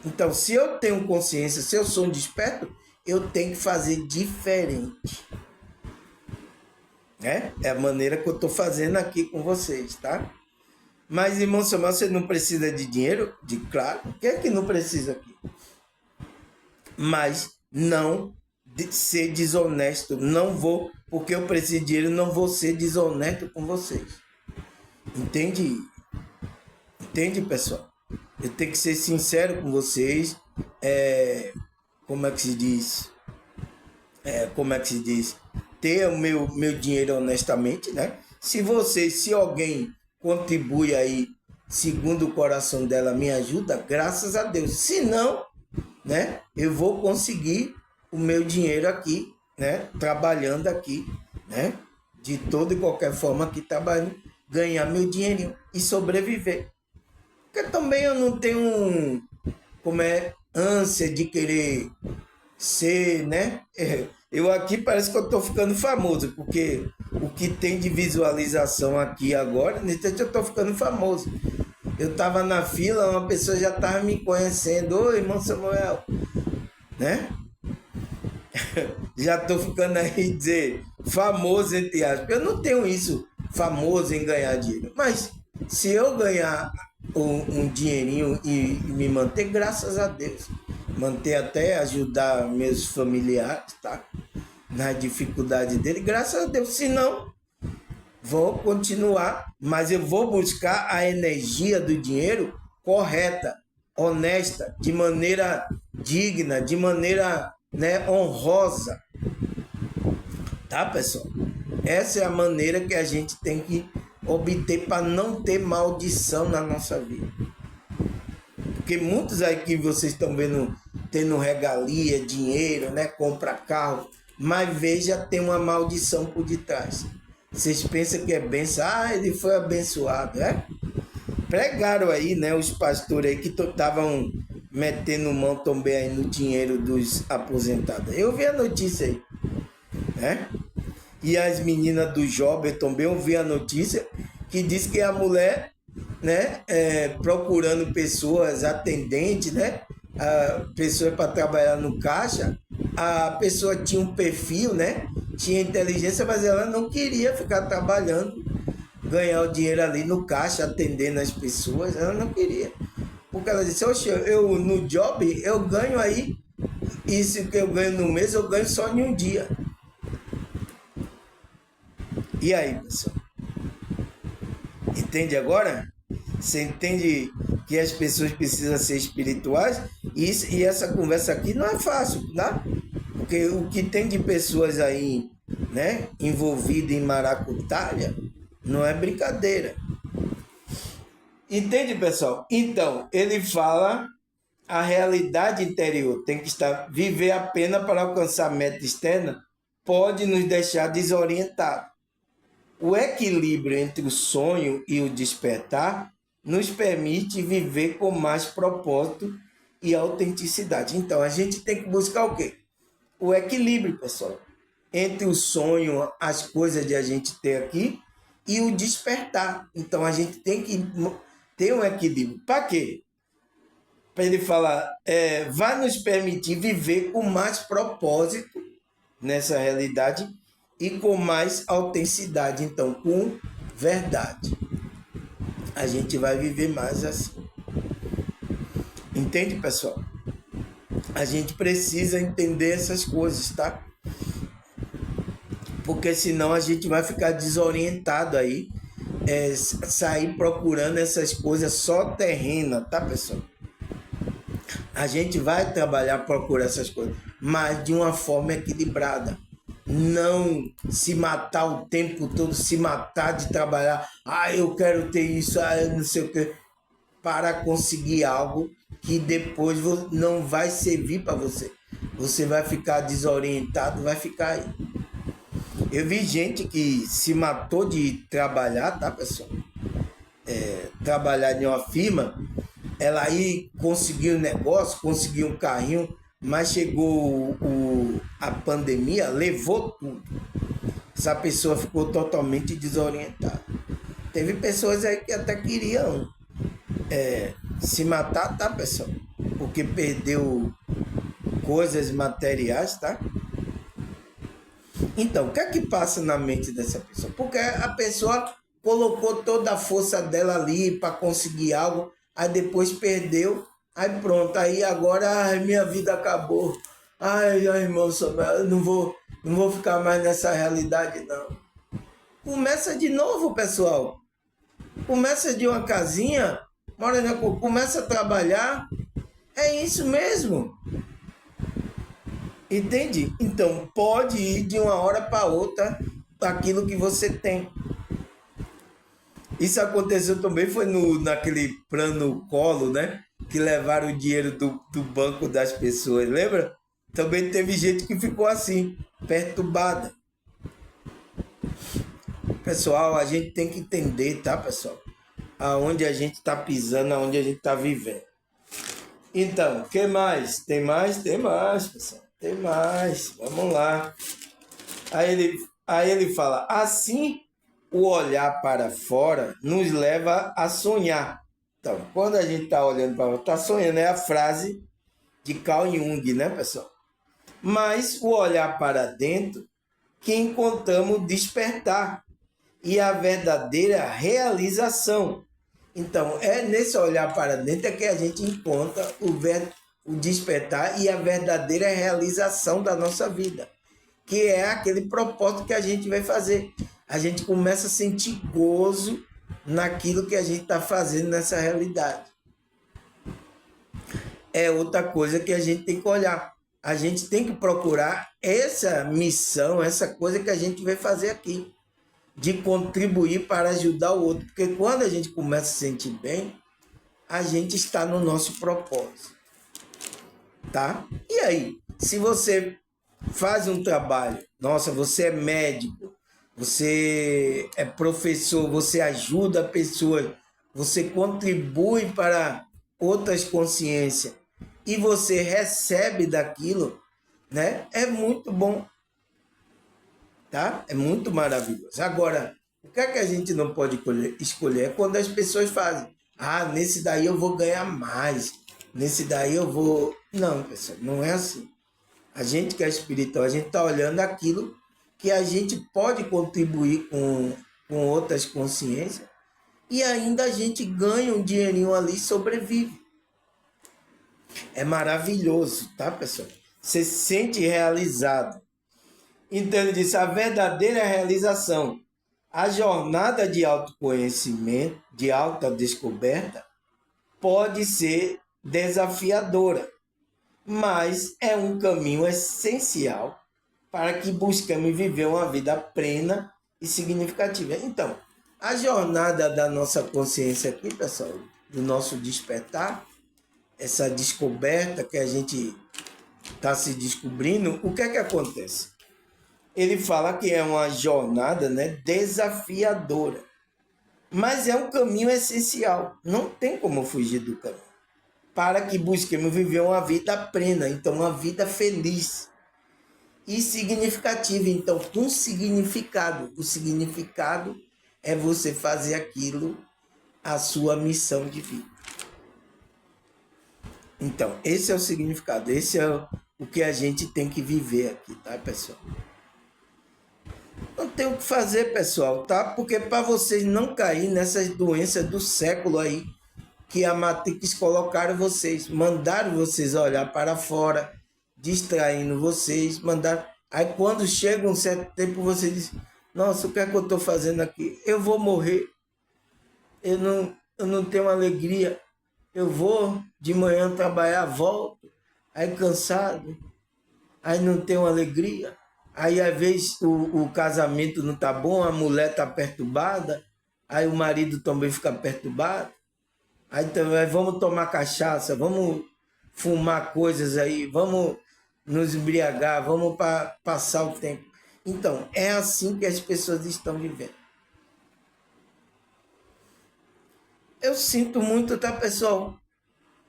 Então, se eu tenho consciência, se eu sou um desperto, eu tenho que fazer diferente. Né? É a maneira que eu estou fazendo aqui com vocês, tá? Mas, irmão Samuel, você não precisa de dinheiro? Claro, quem é que não precisa aqui? Mas não ser desonesto. Não vou, porque eu preciso de dinheiro, não vou ser desonesto com vocês. Entende? Entende, pessoal? Eu tenho que ser sincero com vocês. Como é que se diz? Ter o meu dinheiro honestamente, né? Se alguém contribui aí, segundo o coração dela, me ajuda, graças a Deus. Se não, né? Eu vou conseguir o meu dinheiro aqui, né? Trabalhando aqui, né? De toda e qualquer forma aqui trabalhando, ganhar meu dinheirinho e sobreviver. Porque também eu não tenho, ânsia de querer ser, né? Eu aqui parece que eu tô ficando famoso, porque o que tem de visualização aqui agora, nesse eu tô ficando famoso. Eu tava na fila, uma pessoa já tava me conhecendo. Oi, irmão Samuel, né? Já tô ficando aí, dizer, famoso, entre aspas. Eu não tenho isso, famoso em ganhar dinheiro. Mas se eu ganhar um dinheirinho e me manter, graças a Deus, manter até ajudar meus familiares, tá? Na dificuldade dele, graças a Deus. Se não, vou continuar, mas eu vou buscar a energia do dinheiro correta, honesta, de maneira digna, de maneira, né, honrosa. Tá, pessoal? Essa é a maneira que a gente tem que obter para não ter maldição na nossa vida. Porque muitos aí que vocês estão vendo tendo regalia, dinheiro, né, compra carro, mas veja, tem uma maldição por detrás. Vocês pensam que é benção? Ah, ele foi abençoado, né? Pregaram aí, né, os pastores aí que estavam metendo mão também aí no dinheiro dos aposentados. Eu vi a notícia aí, né? E as meninas do Job também, eu vi a notícia que diz que a mulher, né, procurando pessoas atendentes, né, pessoas para trabalhar no caixa, a pessoa tinha um perfil, né, tinha inteligência, mas ela não queria ficar trabalhando, ganhar o dinheiro ali no caixa, atendendo as pessoas, ela não queria. Porque ela disse, oxe, eu no job, eu ganho aí, isso que eu ganho no mês, eu ganho só em um dia. E aí, pessoal? Entende agora? Você entende que as pessoas precisam ser espirituais? E essa conversa aqui não é fácil, tá? Porque o que tem de pessoas aí, né, envolvidas em maracutaia, não é brincadeira. Entende, pessoal? Então, ele fala a realidade interior tem que viver a pena para alcançar a meta externa pode nos deixar desorientados. O equilíbrio entre o sonho e o despertar nos permite viver com mais propósito e autenticidade. Então, a gente tem que buscar o quê? O equilíbrio, pessoal, entre o sonho, as coisas de a gente ter aqui, e o despertar. Então, a gente tem que ter um equilíbrio. Para quê? Para ele falar, vai nos permitir viver com mais propósito nessa realidade e com mais autenticidade, então, com verdade. A gente vai viver mais assim. Entende, pessoal? A gente precisa entender essas coisas, tá? Porque senão a gente vai ficar desorientado aí, sair procurando essas coisas só terrena, tá, pessoal? A gente vai trabalhar, procurar essas coisas, mas de uma forma equilibrada. Não se matar o tempo todo, se matar de trabalhar. Ah, eu quero ter isso, eu não sei o quê. Para conseguir algo que depois não vai servir para você. Você vai ficar desorientado, vai ficar aí. Eu vi gente que se matou de trabalhar, tá, pessoal? Trabalhar em uma firma, ela aí conseguiu um negócio, conseguiu um carrinho, mas chegou a pandemia, levou tudo. Essa pessoa ficou totalmente desorientada. Teve pessoas aí que até queriam se matar, tá, pessoal? Porque perdeu coisas materiais, tá? Então, o que é que passa na mente dessa pessoa? Porque a pessoa colocou toda a força dela ali para conseguir algo, aí depois perdeu, aí pronto, aí agora ai, minha vida acabou. Ai, irmão, eu não vou ficar mais nessa realidade, não. Começa de novo, pessoal. Começa de uma casinha, começa a trabalhar. É isso mesmo. Entende? Então, pode ir de uma hora para outra aquilo que você tem. Isso aconteceu também, foi naquele plano Collor, né? Que levaram o dinheiro do banco das pessoas, lembra? Também teve gente que ficou assim, perturbada. Pessoal, a gente tem que entender, tá, pessoal? Aonde a gente está pisando, aonde a gente está vivendo. Então, o que mais? Tem mais? Tem mais, pessoal. Tem mais. Vamos lá. Aí ele fala, assim o olhar para fora nos leva a sonhar. Então, quando a gente está olhando para fora, está sonhando, é a frase de Carl Jung, né, pessoal? Mas o olhar para dentro que encontramos despertar e a verdadeira realização. Então, é nesse olhar para dentro é que a gente encontra o despertar e a verdadeira realização da nossa vida, que é aquele propósito que a gente vai fazer. A gente começa a sentir gozo naquilo que a gente está fazendo nessa realidade. É outra coisa que a gente tem que olhar. A gente tem que procurar essa missão, essa coisa que a gente vai fazer aqui, de contribuir para ajudar o outro. Porque quando a gente começa a se sentir bem, a gente está no nosso propósito. Tá? E aí, se você faz um trabalho, nossa, você é médico, você é professor, você ajuda pessoas, você contribui para outras consciências e você recebe daquilo, né? É muito bom, tá? É muito maravilhoso. Agora, o que é que a gente não pode escolher? É quando as pessoas fazem. Ah, nesse daí eu vou ganhar mais. Nesse daí eu vou... Não, pessoal, não é assim. A gente que é espiritual, a gente está olhando aquilo que a gente pode contribuir com outras consciências e ainda a gente ganha um dinheirinho ali e sobrevive. É maravilhoso, tá, pessoal? Você se sente realizado. Então ele disse, a verdadeira realização, a jornada de autoconhecimento, de autodescoberta, pode ser desafiadora, mas é um caminho essencial para que buscamos viver uma vida plena e significativa. Então, a jornada da nossa consciência aqui, pessoal, do nosso despertar, essa descoberta que a gente está se descobrindo, o que é que acontece? Ele fala que é uma jornada, né, desafiadora, mas é um caminho essencial. Não tem como fugir do caminho. Para que busquemos viver uma vida plena, então uma vida feliz e significativa. Então, com significado. O significado é você fazer aquilo a sua missão de vida. Então, esse é o significado, esse é o que a gente tem que viver aqui, tá, pessoal? Não tem o que fazer, pessoal, tá? Porque para vocês não caírem nessas doenças do século aí, que a Matrix colocaram vocês, mandaram vocês olhar para fora, distraindo vocês, mandaram... Aí quando chega um certo tempo, você diz, nossa, o que é que eu estou fazendo aqui? Eu vou morrer, eu não tenho alegria, eu vou de manhã trabalhar, volto, aí cansado, aí não tenho alegria, aí às vezes o casamento não está bom, a mulher está perturbada, aí o marido também fica perturbado, aí vamos tomar cachaça, vamos fumar coisas aí, vamos nos embriagar, vamos passar o tempo. Então, é assim que as pessoas estão vivendo. Eu sinto muito, tá, pessoal?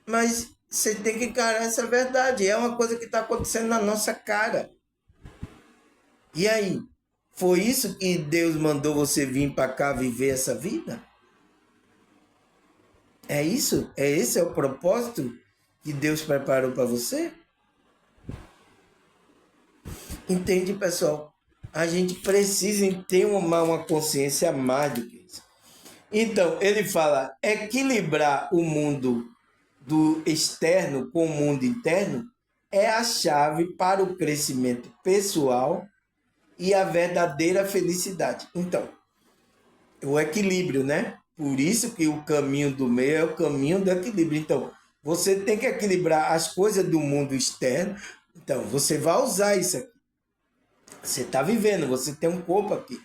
Mas você tem que encarar essa verdade. É uma coisa que está acontecendo na nossa cara. E aí? Foi isso que Deus mandou você vir para cá viver essa vida? É isso? Esse é o propósito que Deus preparou para você? Entende, pessoal? A gente precisa ter uma consciência mais do que isso. Então, ele fala, equilibrar o mundo do externo com o mundo interno é a chave para o crescimento pessoal e a verdadeira felicidade. Então, o equilíbrio, né? Por isso que o caminho do meio é o caminho do equilíbrio. Então, você tem que equilibrar as coisas do mundo externo. Então, você vai usar isso aqui. Você está vivendo, você tem um corpo aqui.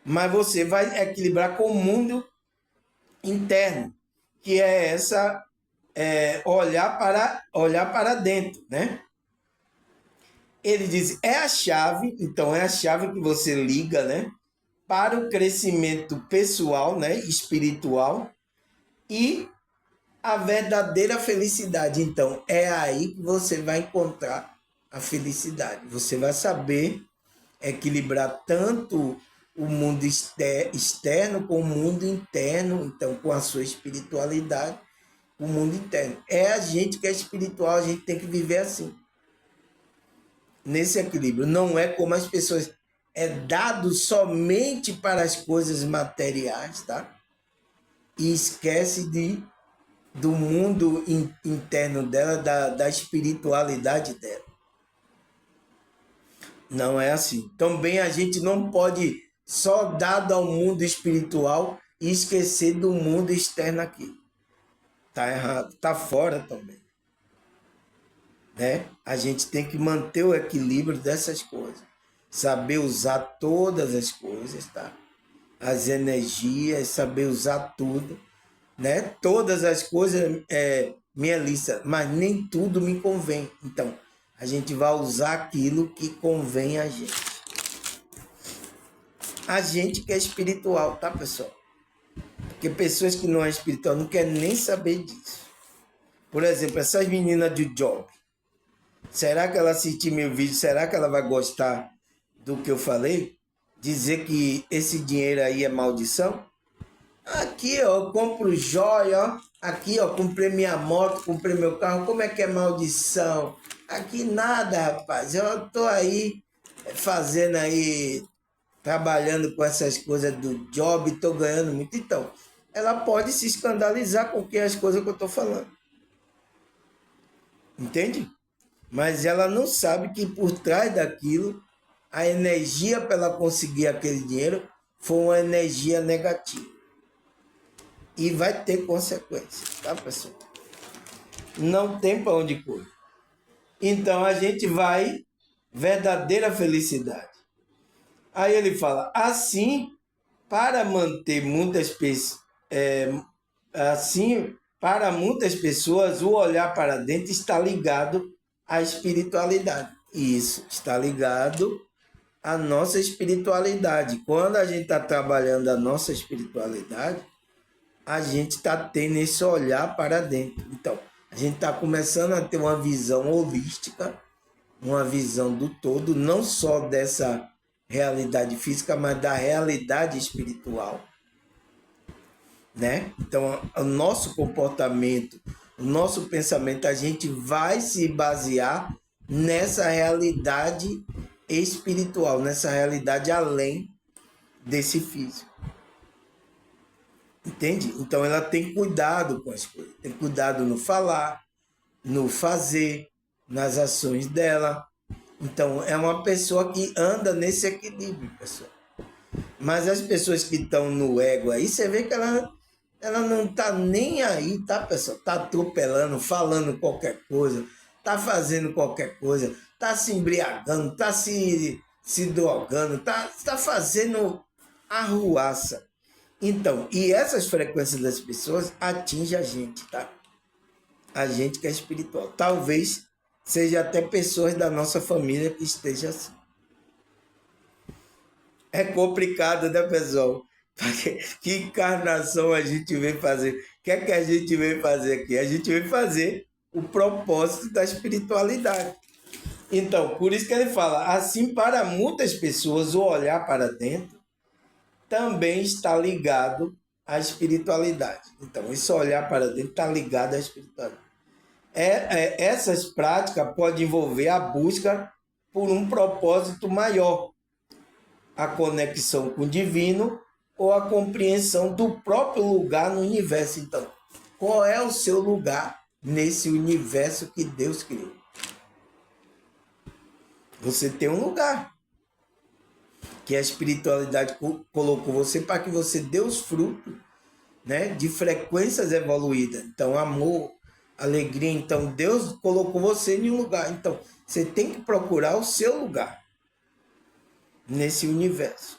Mas você vai equilibrar com o mundo interno, que é essa olhar para dentro, né? Ele diz, é a chave, então é a chave que você liga, né? Para o crescimento pessoal, né? Espiritual e a verdadeira felicidade. Então, é aí que você vai encontrar a felicidade. Você vai saber equilibrar tanto o mundo externo com o mundo interno, então com a sua espiritualidade, o mundo interno. É a gente que é espiritual, a gente tem que viver assim, nesse equilíbrio. Não é como as pessoas, é dado somente para as coisas materiais, tá? E esquece do mundo interno dela, da espiritualidade dela. Não é assim. Também a gente não pode só dado ao mundo espiritual e esquecer do mundo externo aqui. Tá errado, tá fora também, né? A gente tem que manter o equilíbrio dessas coisas, saber usar todas as coisas, tá? As energias, saber usar tudo, né? Todas as coisas minha lista, mas nem tudo me convém. Então, a gente vai usar aquilo que convém a gente. A gente que é espiritual, tá, pessoal? Porque pessoas que não é espiritual não querem nem saber disso. Por exemplo, essas meninas de job. Será que ela assistir meu vídeo, será que ela vai gostar do que eu falei? Dizer que esse dinheiro aí é maldição? Aqui, ó, eu compro joia, ó. Aqui, ó, comprei minha moto, comprei meu carro. Como é que é maldição? Aqui nada, rapaz. Eu tô aí fazendo aí, trabalhando com essas coisas do job, tô ganhando muito. Então, ela pode se escandalizar com as coisas que eu tô falando. Entende? Mas ela não sabe que por trás daquilo, a energia para ela conseguir aquele dinheiro foi uma energia negativa. E vai ter consequências, tá, pessoal? Não tem para onde correr. Então a gente vai, verdadeira felicidade. Aí ele fala, assim, para manter assim, para muitas pessoas, o olhar para dentro está ligado à espiritualidade. Isso está ligado à nossa espiritualidade. Quando a gente está trabalhando a nossa espiritualidade, a gente está tendo esse olhar para dentro. Então, a gente está começando a ter uma visão holística, uma visão do todo, não só dessa realidade física, mas da realidade espiritual, né? Então, o nosso comportamento, o nosso pensamento, a gente vai se basear nessa realidade espiritual, nessa realidade além desse físico. Entende? Então ela tem cuidado com as coisas, tem cuidado no falar, no fazer, nas ações dela. Então é uma pessoa que anda nesse equilíbrio, pessoal. Mas as pessoas que estão no ego aí, você vê que ela não tá nem aí, tá, pessoal? Tá atropelando, falando qualquer coisa, tá fazendo qualquer coisa, tá se embriagando, tá se drogando, tá fazendo arruaça. Então, e essas frequências das pessoas atingem a gente, tá? A gente que é espiritual. Talvez seja até pessoas da nossa família que esteja assim. É complicado, né, pessoal? Que encarnação a gente veio fazer? O que é que a gente veio fazer aqui? A gente veio fazer o propósito da espiritualidade. Então, por isso que ele fala, assim, para muitas pessoas, o olhar para dentro também está ligado à espiritualidade. Então, esse olhar para dentro está ligado à espiritualidade. Essas práticas podem envolver a busca por um propósito maior, a conexão com o divino ou a compreensão do próprio lugar no universo. Então, qual é o seu lugar nesse universo que Deus criou? Você tem um lugar que a espiritualidade colocou você para que você dê os frutos, né, de frequências evoluídas. Então, amor, alegria. Então, Deus colocou você em um lugar. Então, você tem que procurar o seu lugar nesse universo.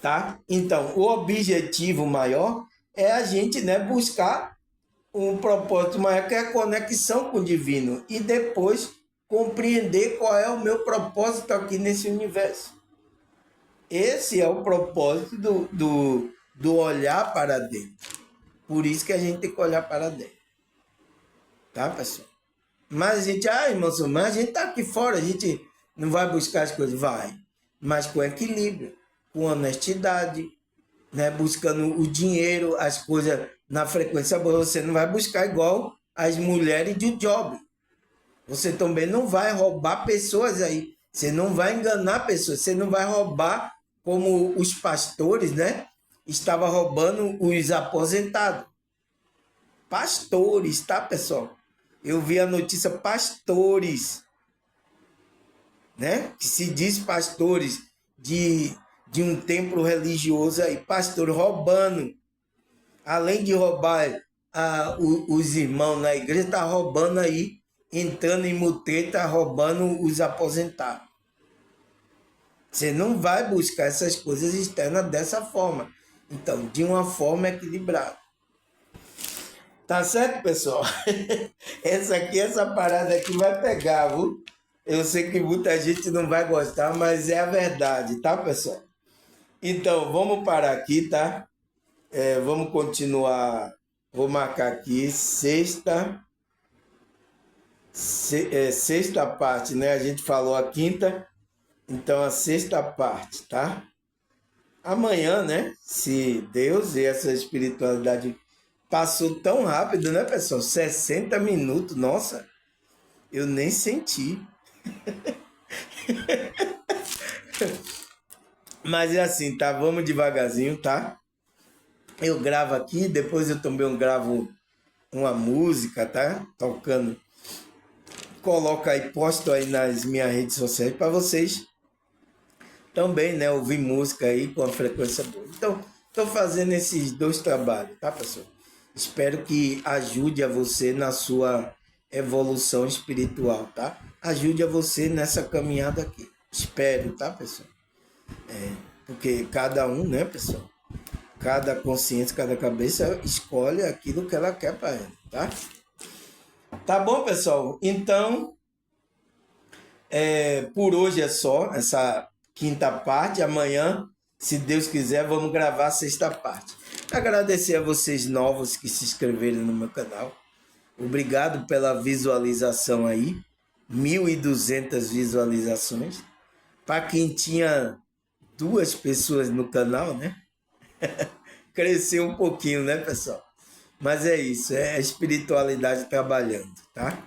Tá? Então, o objetivo maior é a gente, né, buscar um propósito maior, que é a conexão com o divino. E depois compreender qual é o meu propósito aqui nesse universo. Esse é o propósito do olhar para dentro. Por isso que a gente tem que olhar para dentro. Tá, pessoal? Mas a gente, irmão, mas a gente tá aqui fora, a gente não vai buscar as coisas? Vai. Mas com equilíbrio, com honestidade, né? Buscando o dinheiro, as coisas na frequência boa. Você não vai buscar igual as mulheres de Job. Você também não vai roubar pessoas aí. Você não vai enganar pessoas. Você não vai roubar como os pastores, né? Estavam roubando os aposentados. Pastores, tá, pessoal? Eu vi a notícia, pastores, né? Que se diz pastores de um templo religioso aí, pastor roubando. Além de roubar os irmãos na igreja, tá roubando aí, entrando em muteta, roubando os aposentados. Você não vai buscar essas coisas externas dessa forma. Então, de uma forma equilibrada. Tá certo, pessoal? Essa parada aqui vai pegar, viu? Eu sei que muita gente não vai gostar, mas é a verdade, tá, pessoal? Então, vamos parar aqui, tá? Vamos continuar. Vou marcar aqui sexta parte, né? A gente falou a quinta, então a sexta parte, tá? Amanhã, né? Se Deus e essa espiritualidade passou tão rápido, né, pessoal? 60 minutos, nossa, eu nem senti. Mas é assim, tá? Vamos devagarzinho, tá? Eu gravo aqui, depois eu também gravo uma música, tá? Tocando. Coloco aí, posto aí nas minhas redes sociais para vocês também, né? Ouvir música aí com a frequência boa. Então, estou fazendo esses dois trabalhos, tá, pessoal? Espero que ajude a você na sua evolução espiritual, tá? Ajude a você nessa caminhada aqui. Espero, tá, pessoal? Porque cada um, né, pessoal? Cada consciência, cada cabeça escolhe aquilo que ela quer para ela, tá? Tá bom, pessoal? Então, por hoje é só essa quinta parte. Amanhã, se Deus quiser, vamos gravar a sexta parte. Agradecer a vocês novos que se inscreveram no meu canal. Obrigado pela visualização aí. 1.200 visualizações. Para quem tinha 2 pessoas no canal, né? Cresceu um pouquinho, né, pessoal? Mas é isso, é a espiritualidade trabalhando, tá?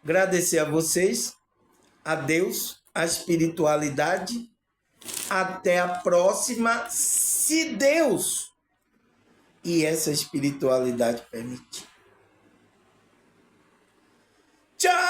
Agradecer a vocês, a Deus, a espiritualidade. Até a próxima, se Deus e essa espiritualidade permitir. Tchau!